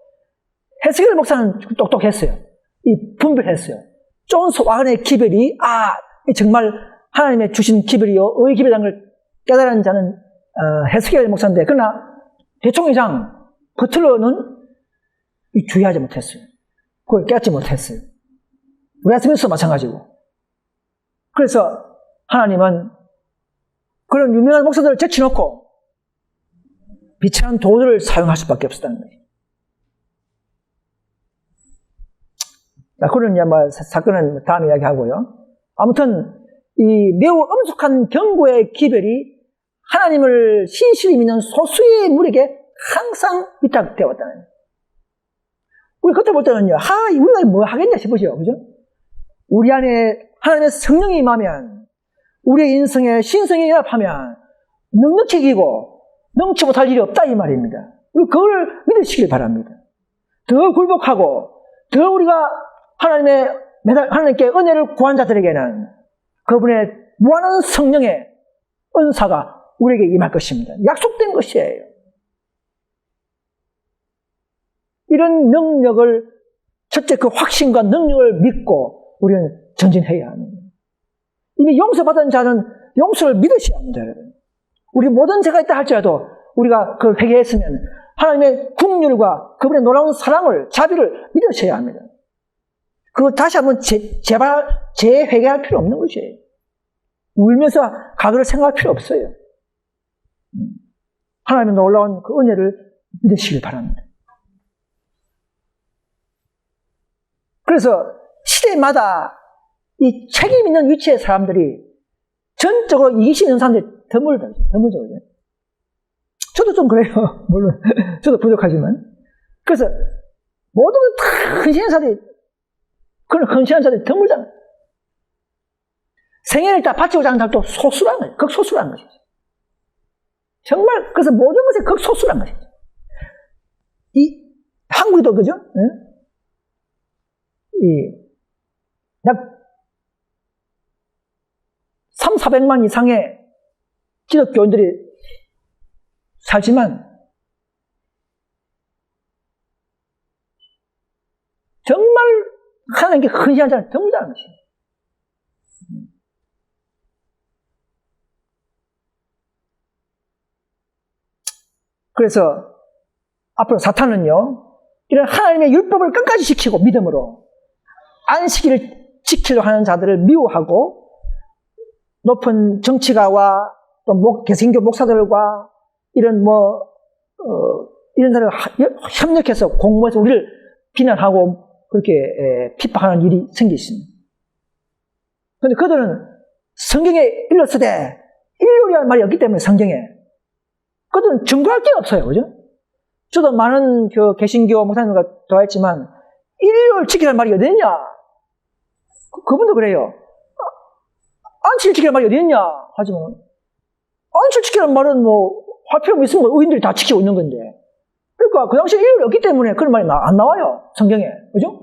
Speaker 1: 헤스겔 목사는 똑똑했어요. 이 분별했어요. 존스 와그너의 기별이 정말 하나님의 주신 기별이요 의의 기별이라는 걸 깨달은 자는 헤스겔 목사인데 그러나 대총회장 버틀러는 주의하지 못했어요. 그걸 깨닫지 못했어요. 웨스민스터도 마찬가지고. 그래서 하나님은 그런 유명한 목사들을 제쳐놓고 비천한 도들을 사용할 수밖에 없었다는 거예요. 자, 그런 사건은 다음 이야기하고요. 아무튼 이 매우 엄숙한 경고의 기별이 하나님을 신실히 믿는 소수의 무리에게 항상 위탁되어 왔다는 거예요. 우리 그때 볼 때는요, 우리가 뭐 하겠냐 싶으시죠, 그죠? 우리 안에 하나님의 성령이 임하면, 우리의 인성에 신성이 연합하면 넉넉히 이기고 넘치 못할 일이 없다 이 말입니다. 우리 그걸 믿으시길 바랍니다. 더 굴복하고 더 우리가 하나님께 은혜를 구한 자들에게는 그분의 무한한 성령의 은사가 우리에게 임할 것입니다. 약속된 것이에요. 이런 능력을 첫째 그 확신과 능력을 믿고 우리는 전진해야 합니다. 이미 용서받은 자는 용서를 믿으셔야 합니다, 여러분. 우리 모든 죄가 있다 할지라도 우리가 그걸 회개했으면 하나님의 긍휼과 그분의 놀라운 사랑을, 자비를 믿으셔야 합니다. 그거 다시 한번 재회개할 필요 없는 것이에요. 울면서 가도를 생각할 필요 없어요. 하나님의 놀라운 그 은혜를 믿으시길 바랍니다. 그래서 시대마다 이 책임 있는 위치의 사람들이 전적으로 이기심 있는 사람들이 드물죠. 저도 좀 그래요. 물론 저도 부족하지만. 그래서 모든 다 헌신한 자들이 그런 헌신한 자들이 드물잖아요. 생애를 다 바치고자 하는 사람도 소수란 거예요. 극소수란 것이죠. 정말 그래서 모든 것이 극소수란 것이죠. 이 한국도 그죠? 약 3,400만 이상의 기독교인들이 살지만 정말 하나님께 헌신한 자는 드물다는 것이에요. 그래서 앞으로 사탄은요, 이런 하나님의 율법을 끝까지 지키고 믿음으로 안식일을 지키려고 하는 자들을 미워하고 높은 정치가와 또 개신교 목사들과 이런 이런 사람을 협력해서 공모해서 우리를 비난하고 그렇게 핍박하는 일이 생기십니다. 그런데 그들은 성경에 일렀으되 인륜이라는 말이 없기 때문에 성경에 그들은 증거할 게 없어요. 그죠? 저도 많은 그 개신교 목사님과 대화했지만 인륜을 지키라는 말이 어디 있냐? 그분도 그래요. 안식일 지키라는 말이 어디 있냐? 하지만 안식일 지키라는 말은 뭐 할 필요가 있으면 의인들이 다 지키고 있는 건데 그러니까 그 당시에 인륜이 없기 때문에 그런 말이 안 나와요. 성경에. 그죠?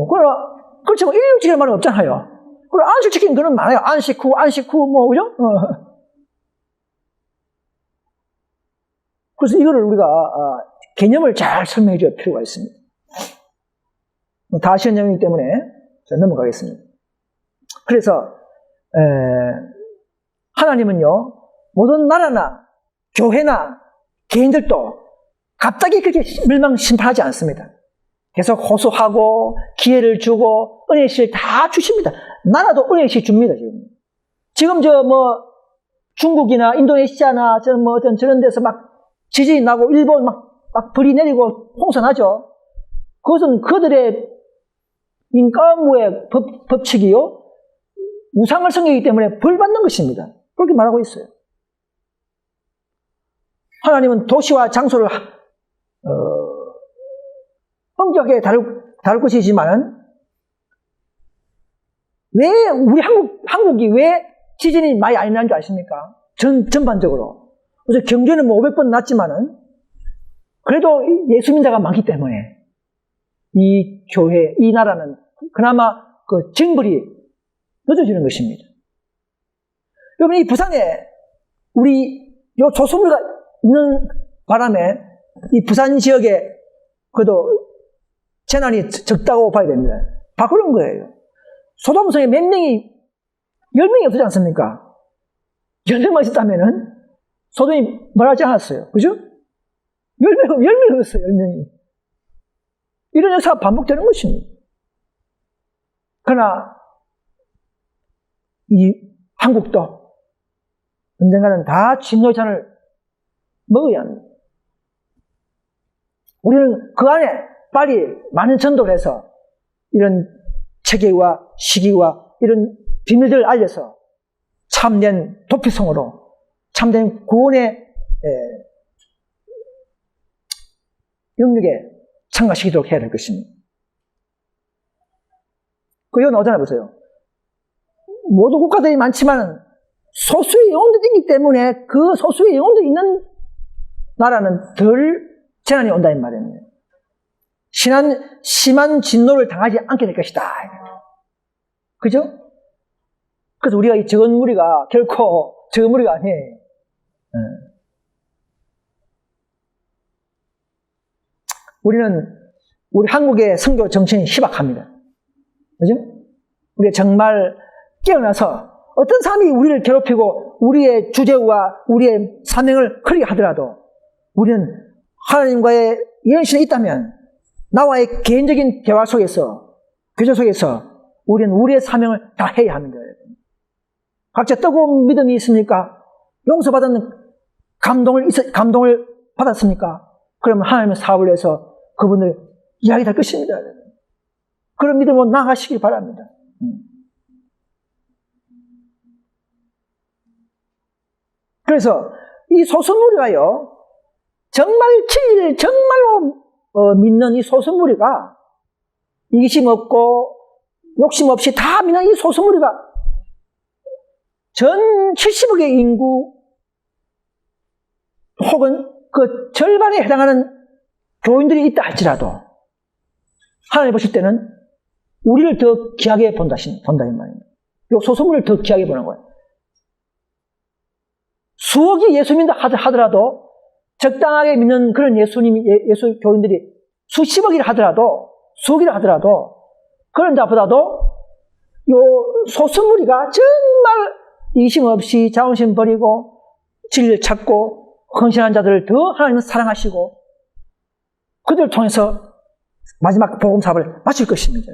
Speaker 1: 그러나 그렇지만 인륜 지키라는 말은 없잖아요. 그리고 안식 지키는 거는 많아요. 안식 후 뭐 그죠? 그래서 이거를 우리가 개념을 잘 설명해 줄 필요가 있습니다. 다 아시는 내용이기 때문에 넘어가겠습니다. 그래서 하나님은요 모든 나라나 교회나 개인들도 갑자기 그렇게 멸망 심판하지 않습니다. 계속 호소하고 기회를 주고 은혜실 다 주십니다. 나라도 은혜실 줍니다. 지금 저 뭐 중국이나 인도네시아나 저런 데서 막 지진이 나고 일본 막 불이 내리고 홍수 나죠. 그것은 그들의 인과무의 법칙이요 우상을 섬기기 때문에 벌 받는 것입니다. 그렇게 말하고 있어요. 하나님은 도시와 장소를 엄격하게 다룰 것이지만 왜 우리 한국이 왜 지진이 많이 안 나는 줄 아십니까? 전반적으로. 그래서 경제는 뭐 500번 났지만은 그래도 예수 믿자가 많기 때문에 이 교회, 이 나라는 그나마 그 징벌이 늦어지는 것입니다. 여러분 이 부산에 우리 요 조소물가 있는 바람에 이 부산 지역에 그래도 재난이 적다고 봐야 됩니다. 다 그런 거예요. 소돔성에 몇 명이 10명이 없지 않습니까? 10명만 있었다면은 소돔이 말하지 않았어요. 그죠? 10명이 없어요. 10명이. 이런 역사가 반복되는 것입니다. 그러나 이 한국도 언젠가는 다 진노의 잔을 먹어야 합니다. 우리는 그 안에 빨리 많은 전도를 해서 이런 체계와 시기와 이런 비밀들을 알려서 참된 도피성으로 참된 구원의 영역에 참가시키도록 해야 될 것입니다. 이거 나오잖아요. 보세요. 모든 국가들이 많지만 소수의 영혼들이 있기 때문에 그 소수의 영혼들이 있는 나라는 덜 재난이 온다 이 말입니다. 심한 진노를 당하지 않게 될 것이다. 그죠? 그래서 우리가 이 적은 무리가 결코 적은 무리가 아니에요. 우리 한국의 선교 정신이 희박합니다. 그죠? 우리가 정말 깨어나서 어떤 사람이 우리를 괴롭히고 우리의 주제와 우리의 사명을 크게 하더라도 우리는 하나님과의 연신이 있다면 나와의 개인적인 대화 속에서 교제 속에서 우리는 우리의 사명을 다 해야 합니다. 각자 뜨거운 믿음이 있습니까? 용서받은 감동을 받았습니까? 그러면 하나님의 사업을 해서 그분을 이야기할 것입니다. 그런 믿음으로 나아가시길 바랍니다. 그래서 이 소수무리가요, 정말 진리를 정말로 믿는 이 소수무리가 이기심 없고 욕심 없이 다 믿는 이 소수무리가 전 70억의 인구 혹은 그 절반에 해당하는 교인들이 있다 할지라도 하나님 보실 때는 우리를 더 귀하게 본다 이 말입니다. 이 소수무리를 더 귀하게 보는 거예요. 수억이 예수 믿는다 하더라도 적당하게 믿는 그런 예수 교인들이 수십억이라 하더라도 수억이라 하더라도 그런 자보다도 요 소수무리가 정말 이기심 없이 자존심 버리고 진리를 찾고 헌신한 자들을 더 하나님은 사랑하시고 그들을 통해서 마지막 복음 사업을 마칠 것입니다.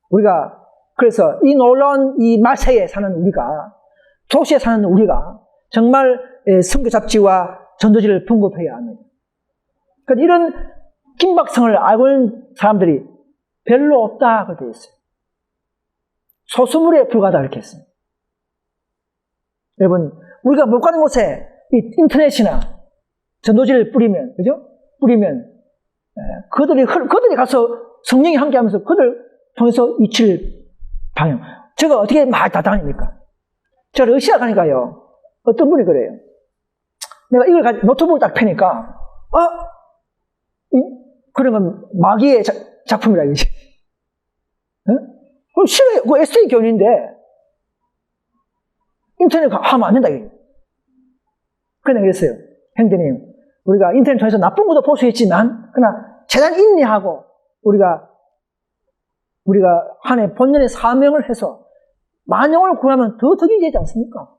Speaker 1: 우리가 그래서 이 놀라운 이 마세에 사는 우리가 도시에 사는 우리가 정말 선교 잡지와 전도지를 분급해야 합니다. 그러니까 이런 긴박성을 알고 있는 사람들이 별로 없다 그렇게 되어 있어요. 소수물에 불과하다 이렇게 했습니다. 여러분, 우리가 못 가는 곳에 이 인터넷이나 전도지를 뿌리면, 그죠? 뿌리면 그들이 가서 성령이 함께하면서 그들 통해서 이치를 방향. 제가 어떻게 말 다 다닙니까? 제가 러시아 가니까요. 어떤 분이 그래요. 내가 이걸 노트북을 딱 펴니까 그런 건 마귀의 작품이라 이거지. 그럼 싫어요. 그거 에세이 교훈인데 인터넷 하면 안 된다 이거. 그래 그랬어요. 형제님, 우리가 인터넷 통해서 나쁜 것도 볼 수 있지만 그러나 재단 인내하고 우리가 한 해 본연의 사명을 해서 만영을 구하면 더 덕이 되지 않습니까?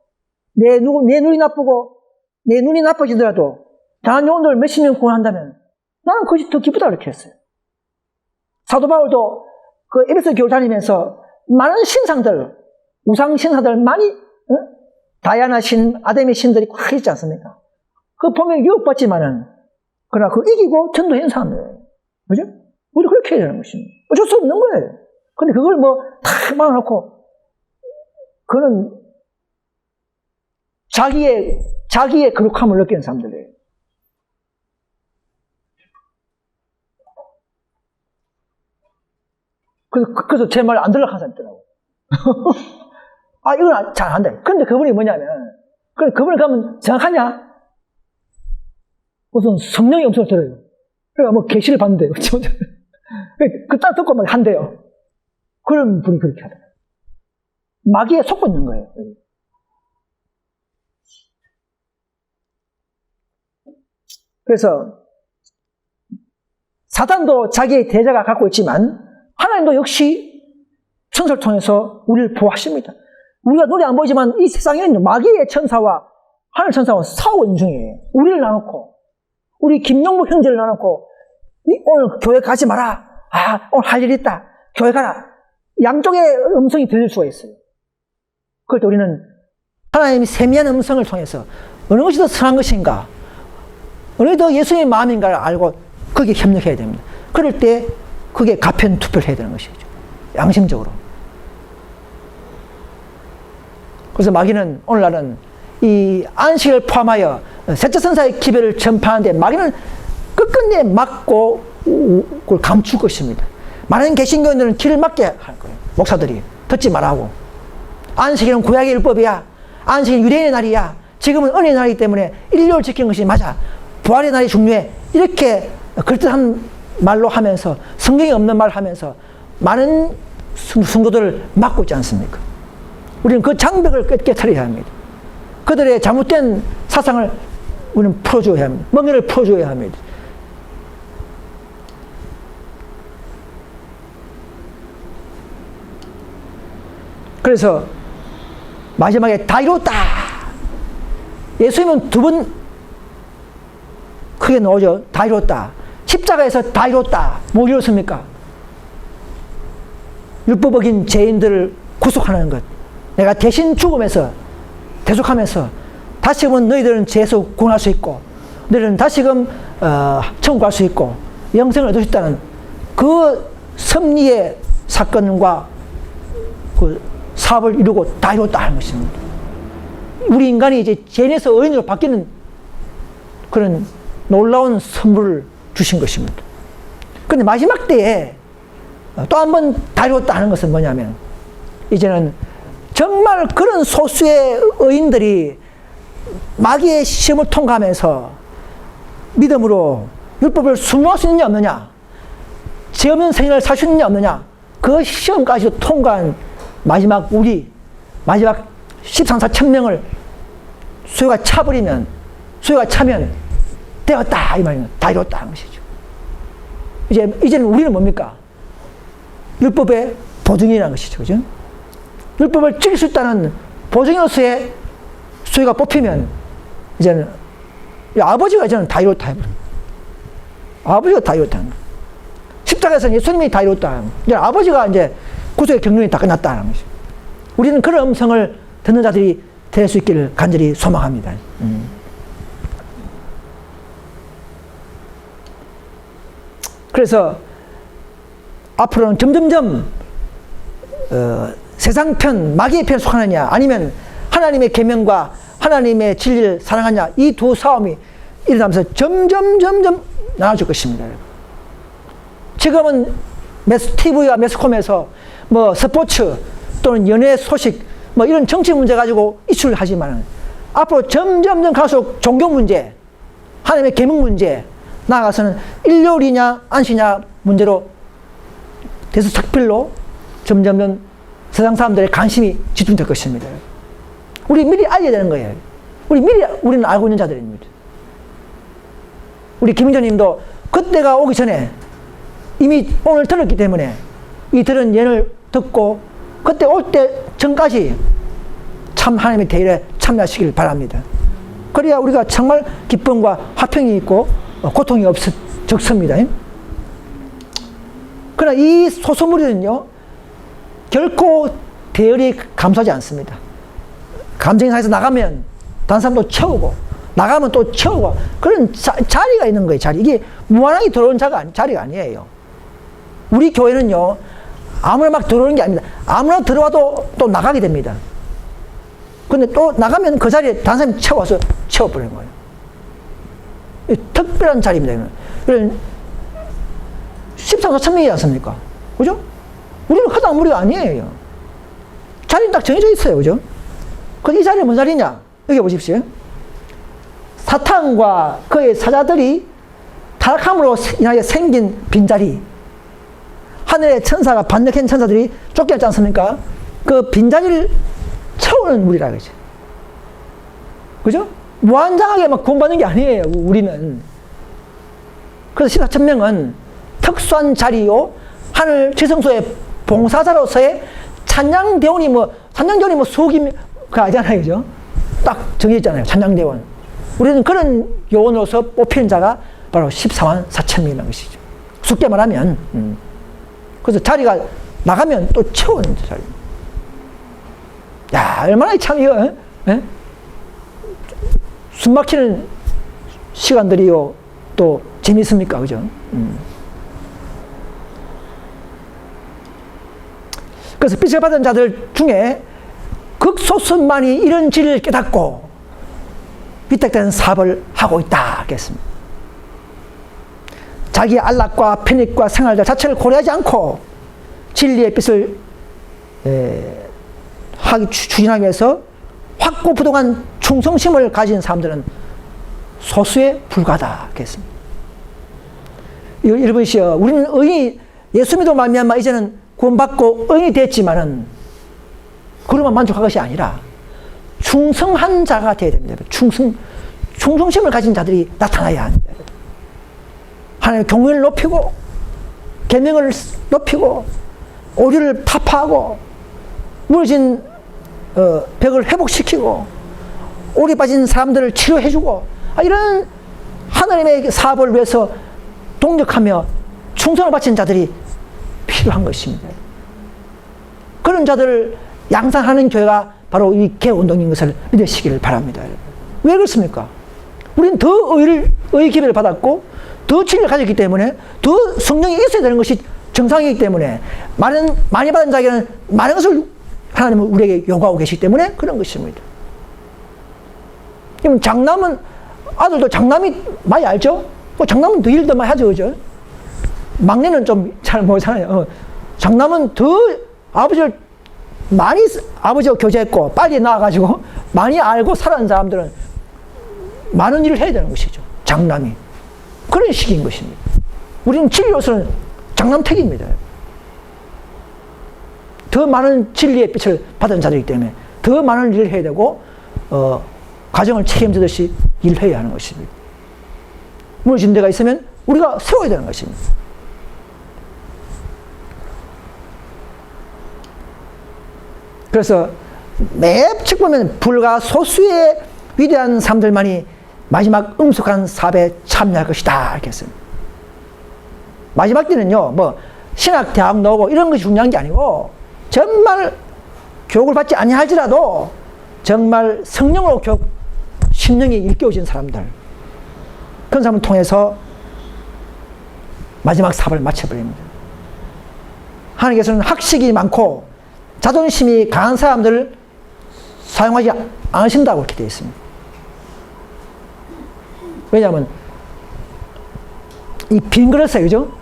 Speaker 1: 내 눈이 나쁘고 내 눈이 나빠지더라도 다른 영혼들 몇십 명 구원한다면 나는 그것이 더 기쁘다 그렇게 했어요. 사도 바울도 그 에베소 교회 다니면서 많은 신상들, 우상 신사들 많이 다이아나 신, 아담의 신들이 꽉 있지 않습니까? 그거 보면 유혹받지만은 그러나 그거 이기고 전도한 사람이에요. 그죠? 우리 그렇게 해야 되는 것입니다. 어쩔 수 없는 거예요. 근데 그걸 다 막아놓고 그거는 자기의 거룩함을 느끼는 사람들이에요. 그래서 제 말 안 들으려고 하는 사람이 있더라고. 이건 잘 안 돼. 그런데 그분이 뭐냐면, 그분을 가면 정확하냐? 무슨 성령의 음성을 들어요. 그러니까 계시를 받는데요. 딱 듣고 막 한대요. 그런 분이 그렇게 하더라고요. 마귀에 속고 있는 거예요. 그래서 사단도 자기의 대자가 갖고 있지만 하나님도 역시 천사를 통해서 우리를 보호하십니다. 우리가 눈에 안 보이지만 이 세상에는 마귀의 천사와 하늘 천사와 싸우고 있는 중이에요. 우리를 나놓고 우리 김용복 형제를 나놓고 오늘 교회 가지 마라. 오늘 할 일 있다. 교회 가라. 양쪽의 음성이 들릴 수가 있어요. 그럴 때 우리는 하나님이 세미한 음성을 통해서 어느 것이 더 선한 것인가, 어느 더 예수님의 마음인가를 알고 거기에 협력해야 됩니다. 그럴 때 그게 가편 투표를 해야 되는 것이죠. 양심적으로. 그래서 마귀는 오늘날은 이 안식을 포함하여 셋째 선사의 기별을 전파하는데 마귀는 끝끝내 막고 그걸 감출 것입니다. 많은 개신교인들은 길을 막게 할 거예요. 목사들이 듣지 말라고. 안식일은 구약의 율법이야. 안식일은 유대인의 날이야. 지금은 은혜의 날이기 때문에 인류를 지키는 것이 맞아. 부활의 날이 중요해. 이렇게 그럴듯한 말로 하면서 성경이 없는 말을 하면서 많은 성도들을 막고 있지 않습니까? 우리는 그 장벽을 깨트려야 합니다. 그들의 잘못된 사상을 우리는 풀어줘야 합니다. 멍에를 풀어줘야 합니다. 그래서 마지막에 다 이뤘다. 예수님은 두 번 크게 나오죠. 다 이뤘다. 십자가에서 다 이뤘다. 뭐 이뤘습니까? 율법 어긴 죄인들을 구속하는 것. 내가 대신 죽으면서 대속하면서 다시금 너희들은 죄에서 구원할 수 있고 너희들은 다시금 천국 갈 수 있고 영생을 얻을 수 있다는 그 섭리의 사건과 그 사업을 이루고 다 이뤘다 하는 것입니다. 우리 인간이 이제 죄인에서 의인으로 바뀌는 그런 놀라운 선물을 주신 것입니다. 그런데 마지막 때에 또 한 번 다 이뤘다 하는 것은 뭐냐면 이제는 정말 그런 소수의 의인들이 마귀의 시험을 통과하면서 믿음으로 율법을 순종할 수 있느냐 없느냐, 죄 없는 생애를 살 수 있느냐 없느냐, 그 시험까지 통과한 마지막 13, 4천 명을 수요가 차버리면, 수요가 차면 되었다 이 말이에요. 다 이뤘다 하는 것이죠. 이제는 우리는 뭡니까? 율법의 보증이라는 것이죠. 그죠? 율법을 지킬 수 있다는 보증으로서의 수요가 뽑히면 이제는 아버지가 이제는 다 이뤘다. 아버지가 다 이뤘다. 십자가에서는 예수님이 다 이뤘다. 이제 아버지가 이제 구속의 경륜이 다 끝났다는 것이죠. 우리는 그런 음성을 듣는 자들이 될 수 있기를 간절히 소망합니다. 그래서 앞으로는 점점점 세상 편, 마귀의 편에 속하느냐 아니면 하나님의 계명과 하나님의 진리를 사랑하냐, 이 두 싸움이 일어나면서 점점 나눠질 것입니다. 지금은 TV와 매스컴에서 뭐 스포츠 또는 연예 소식 뭐 이런 정치 문제 가지고 이슈를 하지만 앞으로 점점 갈수록 종교 문제, 하나님의 계명 문제, 나아가서는 일요일이냐 안식이냐 문제로 대수특필로 점점 세상 사람들의 관심이 집중될 것입니다. 우리 미리 알려야 되는 거예요. 우리는 알고 있는 자들입니다. 우리 김인조님도 그때가 오기 전에 이미 오늘 들었기 때문에 이 들은 예를 듣고 그때 올 때 전까지 참 하나님의 대일에 참여하시길 바랍니다. 그래야 우리가 정말 기쁨과 화평이 있고 고통이 적습니다. 그러나 이 소소무리는요 결코 대열이 감소하지 않습니다. 감정이 상해서 나가면 다른 사람도 채우고 나가면 또 채우고 그런 자리가 있는 거예요. 자리. 이게 무한하게 들어오는 자리가 아니에요. 우리 교회는요 아무나 막 들어오는 게 아닙니다. 아무나 들어와도 또 나가게 됩니다. 근데 또 나가면 그 자리에 다른 사람이 채워서 채워버리는 거예요. 특별한 자리입니다. 이런 13만 4천 명이지 않습니까? 그죠? 우리는 허당 무리가 아니에요. 자리는 딱 정해져 있어요. 그죠? 이 자리는 뭔 자리냐? 여기 보십시오. 사탄과 그의 사자들이 타락함으로 인하여 생긴 빈자리. 하늘의 천사가 반역한 천사들이 쫓겨났지 않습니까? 그 빈자리를 채우는 무리라 그러죠. 그죠? 무한장하게 막 구원받는 게 아니에요. 우리는. 그래서 14,000명은 특수한 자리요. 하늘 지성소의 봉사자로서의 찬양대원이 찬양대원이 수기가 아니잖아요. 그죠? 딱 정해졌잖아요. 찬양대원. 우리는 그런 요원으로서 뽑히는 자가 바로 14만 4천 명이라는 것이죠. 쉽게 말하면. 그래서 자리가 나가면 또 채우는 자리. 야, 얼마나 참 이거, 숨 막히는 시간들이요. 또 재밌습니까? 그죠? 그래서 빛을 받은 자들 중에 극소수만이 이런 진리를 깨닫고 위탁되는 사업을 하고 있다. 그랬습니다. 자기 안락과 편익과 생활들 자체를 고려하지 않고 진리의 빛을 추진하기 위해서 확고부동한 충성심을 가진 사람들은 소수에 불과하다. 그랬습니다. 여러분이시여, 우리는 의인이 예수 믿어 말미암아 이제는 구원받고 의인이 됐지만은 그러면 만족할 것이 아니라 충성한 자가 되어야 됩니다. 충성심을 가진 자들이 나타나야 합니다. 하나님의 경외를 높이고 계명을 높이고 오류를 타파하고 무너진 벽을 회복시키고 오래 빠진 사람들을 치료해주고 이런 하나님의 사업을 위해서 동력하며 충성을 바친 자들이 필요한 것입니다. 그런 자들을 양산하는 교회가 바로 이 개운동인 것을 믿으시기를 바랍니다. 왜 그렇습니까? 우리는 더 의의 기회를 받았고 더 진리를 가졌기 때문에 더 성령이 있어야 되는 것이 정상이기 때문에 많이 받은 자에게는 많은 것을 하나님은 우리에게 요구하고 계시기 때문에 그런 것입니다. 그럼 장남은 아들도 장남이 많이 알죠? 장남은 더 일도 많이 하죠. 그죠? 막내는 좀 잘 모르잖아요. 장남은 더 아버지와 교제했고 빨리 나와가지고 많이 알고 살아가는 사람들은 많은 일을 해야 되는 것이죠. 장남이. 그런 시기인 것입니다. 우리는 진리로서는 장남택입니다. 더 많은 진리의 빛을 받은 자들이기 때문에 더 많은 일을 해야 되고 가정을 책임지듯이 일을 해야 하는 것입니다. 무너진 데가 있으면 우리가 세워야 되는 것입니다. 그래서 매측 보면 불과 소수의 위대한 사람들만이 마지막 음속한 사업에 참여할 것이다. 이렇게 했습니다. 마지막 때는요, 신학 대학 나오고 이런 것이 중요한 게 아니고, 정말 교육을 받지 아니할지라도 정말 성령으로 심령이 일깨워진 사람들, 그런 사람을 통해서 마지막 사업을 마쳐버립니다. 하나님께서는 학식이 많고 자존심이 강한 사람들을 사용하지 않으신다고 이렇게 되어 있습니다. 왜냐하면 이 빈 그릇에, 그죠?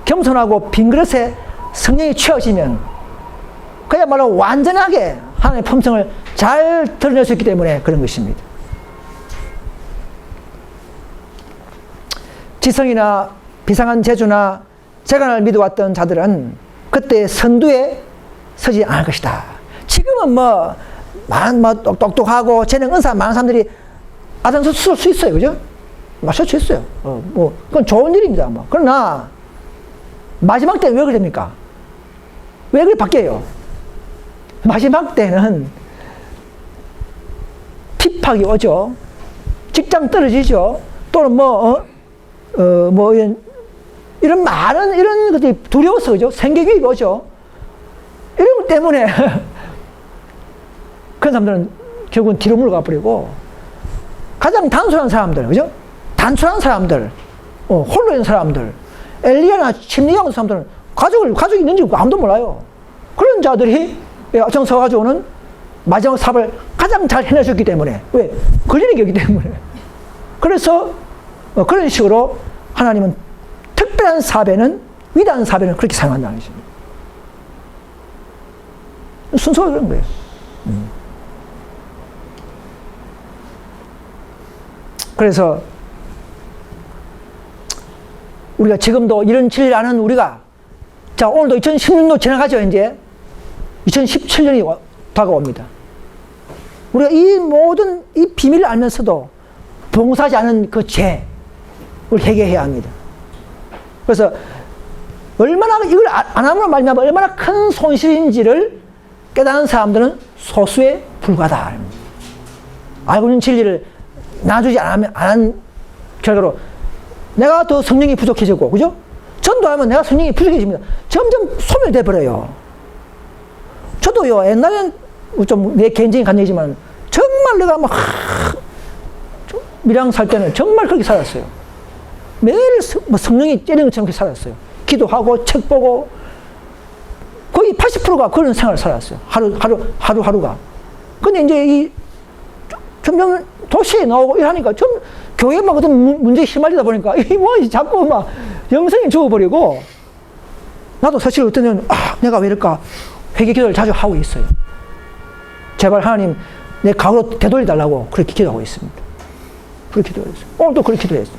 Speaker 1: 겸손하고 빈 그릇에 성령이 채워지면 그야말로 완전하게 하나님의 품성을 잘 드러낼 수 있기 때문에 그런 것입니다. 지성이나 비상한 재주나 재간을 믿어왔던 자들은 그때 선두에 서지 않을 것이다. 지금은 똑똑하고 재능 은사 많은 사람들이 앞장설 수 있어요. 그죠? 마실 수 있어요. 그건 좋은 일입니다. 그러나 마지막 때는 왜 그래 됩니까? 왜 그래 바뀌어요? 마지막 때는 핍박이 오죠. 직장 떨어지죠. 또는 이런 많은 이런 것들이 두려워서, 그죠? 생계기입이 오죠. 이런 것 때문에 그런 사람들은 결국은 뒤로 물러가 버리고 가장 단순한 사람들, 그죠? 단순한 사람들, 홀로 있는 사람들, 엘리야나 심리학 사람들은 가족이 있는지 아무도 몰라요. 그런 자들이 앞장서가지고는 마지막 사업을 가장 잘 해내셨기 때문에, 왜? 걸리는 거기 때문에. 그래서 그런 식으로 하나님은 특별한 사업에는, 위대한 사업에는 그렇게 사용한다는 것입니다. 순서가 그런 거예요. 그래서 우리가 지금도 이런 진리를 아는 우리가, 자, 오늘도 2016년 지나가죠. 이제 2017년이 다가옵니다. 우리가 이 모든 이 비밀을 알면서도 봉사하지 않은 그 죄를 회개해야 합니다. 그래서 얼마나 이걸 안 함으로 말미암아 얼마나 큰 손실인지를 깨닫는 사람들은 소수에 불과하다. 알고 있는 진리를 나눠주지 않은 결과로 내가 더 성령이 부족해지고, 그죠? 전도하면 내가 성령이 부족해집니다. 점점 소멸돼 버려요. 저도요, 옛날엔 좀 내 개인적인 간증이지만 정말 내가 밀양 살 때는 정말 그렇게 살았어요. 매일 성령이 때리는 것처럼 그렇게 살았어요. 기도하고 책 보고 거의 80%가 그런 생활을 살았어요. 하루하루가. 근데 이제 점점 도시에 나오고 이러니까 좀 교회만 어떤 문제에 휘말리다 보니까 자꾸 영성이 죽어버리고, 나도 사실 어떤 때는 내가 왜 이럴까 회개 기도를 자주 하고 있어요. 제발 하나님 내 과거로 되돌려달라고 그렇게 기도하고 있습니다. 그렇게 기도했어요. 오늘도 그렇게 기도했어요.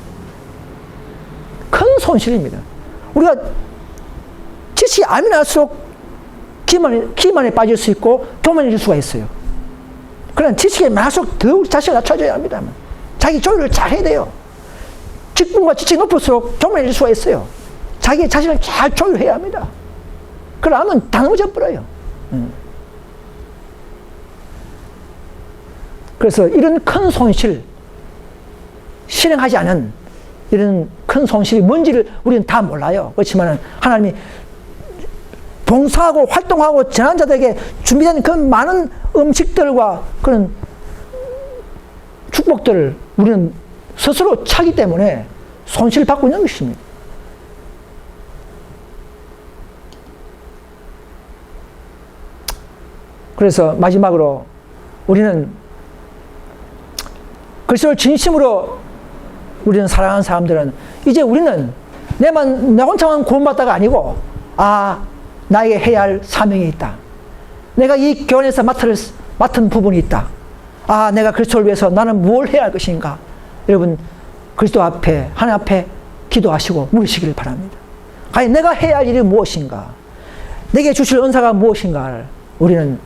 Speaker 1: 큰 손실입니다. 우리가 지식이 알면 알수록 기만에 빠질 수 있고 교만해질 수가 있어요. 그러나 지식이 많을수록 더욱 자신을 낮춰줘야 합니다. 자기 조율을 잘 해야 돼요. 직분과 지식이 높을수록 교만해질 수가 있어요. 자기 자신을 잘 조율해야 합니다. 그러면 다 넘어져 버려요. 그래서 이런 큰 손실, 실행하지 않은 이런 큰 손실이 뭔지를 우리는 다 몰라요. 그렇지만 하나님이 봉사하고 활동하고 전환자들에게 준비된 그 많은 음식들과 그런 축복들을 우리는 스스로 차기 때문에 손실을 받고 있는 것입니다. 그래서 마지막으로 우리는 그리스도를 진심으로 우리는 사랑하는 사람들은 이제 우리는 내 혼자만 구원받다가 아니고, 나에게 해야 할 사명이 있다. 내가 이 교회에서 맡은 부분이 있다. 내가 그리스도를 위해서 나는 뭘 해야 할 것인가. 여러분, 그리스도 앞에, 하나님 앞에 기도하시고 물으시기를 바랍니다. 과연 내가 해야 할 일이 무엇인가? 내게 주실 은사가 무엇인가를 우리는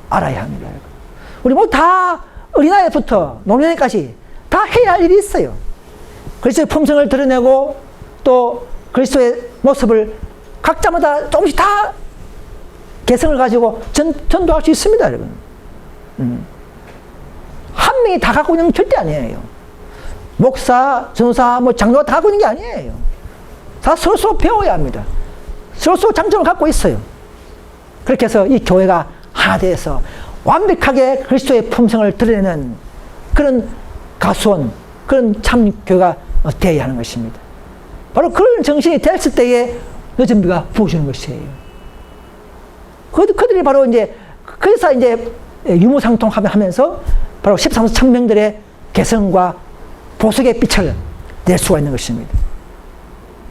Speaker 1: 알아야 합니다. 우리 다 어린아이부터 노년까지 다 해야 할 일이 있어요. 그리스도의 품성을 드러내고 또 그리스도의 모습을 각자마다 조금씩 다 개성을 가지고 전도할 수 있습니다, 여러분. 한 명이 다 갖고 있는 건 절대 아니에요. 목사, 전도사, 장로가 다 갖고 있는 게 아니에요. 다 서로 배워야 합니다. 서로 장점을 갖고 있어요. 그렇게 해서 이 교회가 하나 돼서 완벽하게 그리스도의 품성을 드러내는 그런 가수원, 그런 참 교회가 되어야 하는 것입니다. 바로 그런 정신이 됐을 때에 여전비가 부어주는 것이에요. 그들이 바로 이제, 그래서 이제 유무상통하면서 바로 13서 청명들의 개성과 보석의 빛을 낼 수가 있는 것입니다.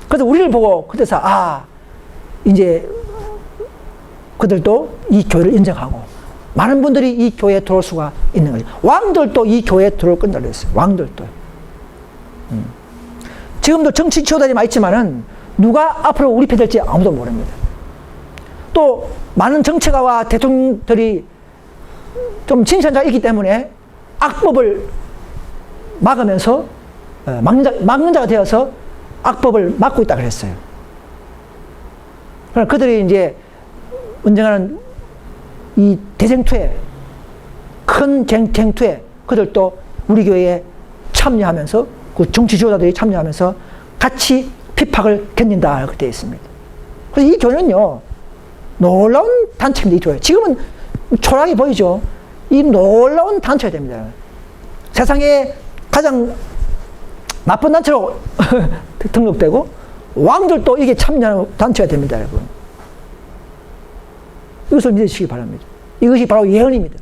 Speaker 1: 그래서 우리를 보고, 그래서, 이제 그들도 이 교회를 인정하고, 많은 분들이 이 교회에 들어올 수가 있는 거죠. 왕들도 이 교회에 들어올 건다 그랬어요. 왕들도. 지금도 정치 지도자들이 많이 있지만은, 누가 앞으로 우리 편 될지 아무도 모릅니다. 또, 많은 정치가와 대통령들이 좀 진실한 자가 있기 때문에 악법을 막으면서, 막는 자가 되어서 악법을 막고 있다 그랬어요. 그러나 그들이 이제 언젠가는 이 대쟁투에, 큰 쟁투에 그들도 우리 교회에 참여하면서, 그 정치 지도자들이 참여하면서 같이 핍박을 견딘다 그렇게 되어 있습니다. 그래서 이 교회는요, 놀라운 단체입니다. 이 교회. 지금은 초라하게 보이죠. 이 놀라운 단체가 됩니다. 세상에 가장 나쁜 단체로 등록되고, 왕들도 이게 참여하는 단체가 됩니다, 여러분. 이것을 믿으시기 바랍니다. 이것이 바로 예언입니다.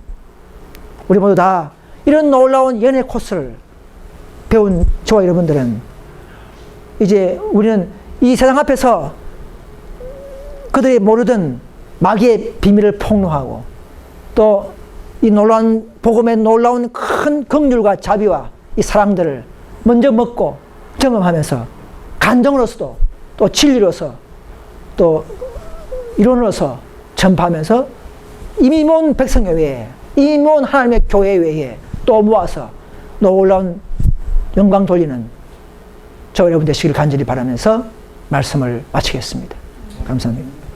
Speaker 1: 우리 모두 다 이런 놀라운 예언의 코스를 배운 저와 여러분들은 이제 우리는 이 세상 앞에서 그들이 모르던 마귀의 비밀을 폭로하고, 또 이 놀라운 복음의 놀라운 큰 긍휼과 자비와 이 사랑들을 먼저 먹고 경험하면서 간정으로서도 또 진리로서 또 이론으로서 전파하면서 이미 모은 백성회 외에, 이미 모은 하나님의 교회 외에 또 모아서 놀라운 영광 돌리는 저 여러분 되시기를 간절히 바라면서 말씀을 마치겠습니다. 감사합니다.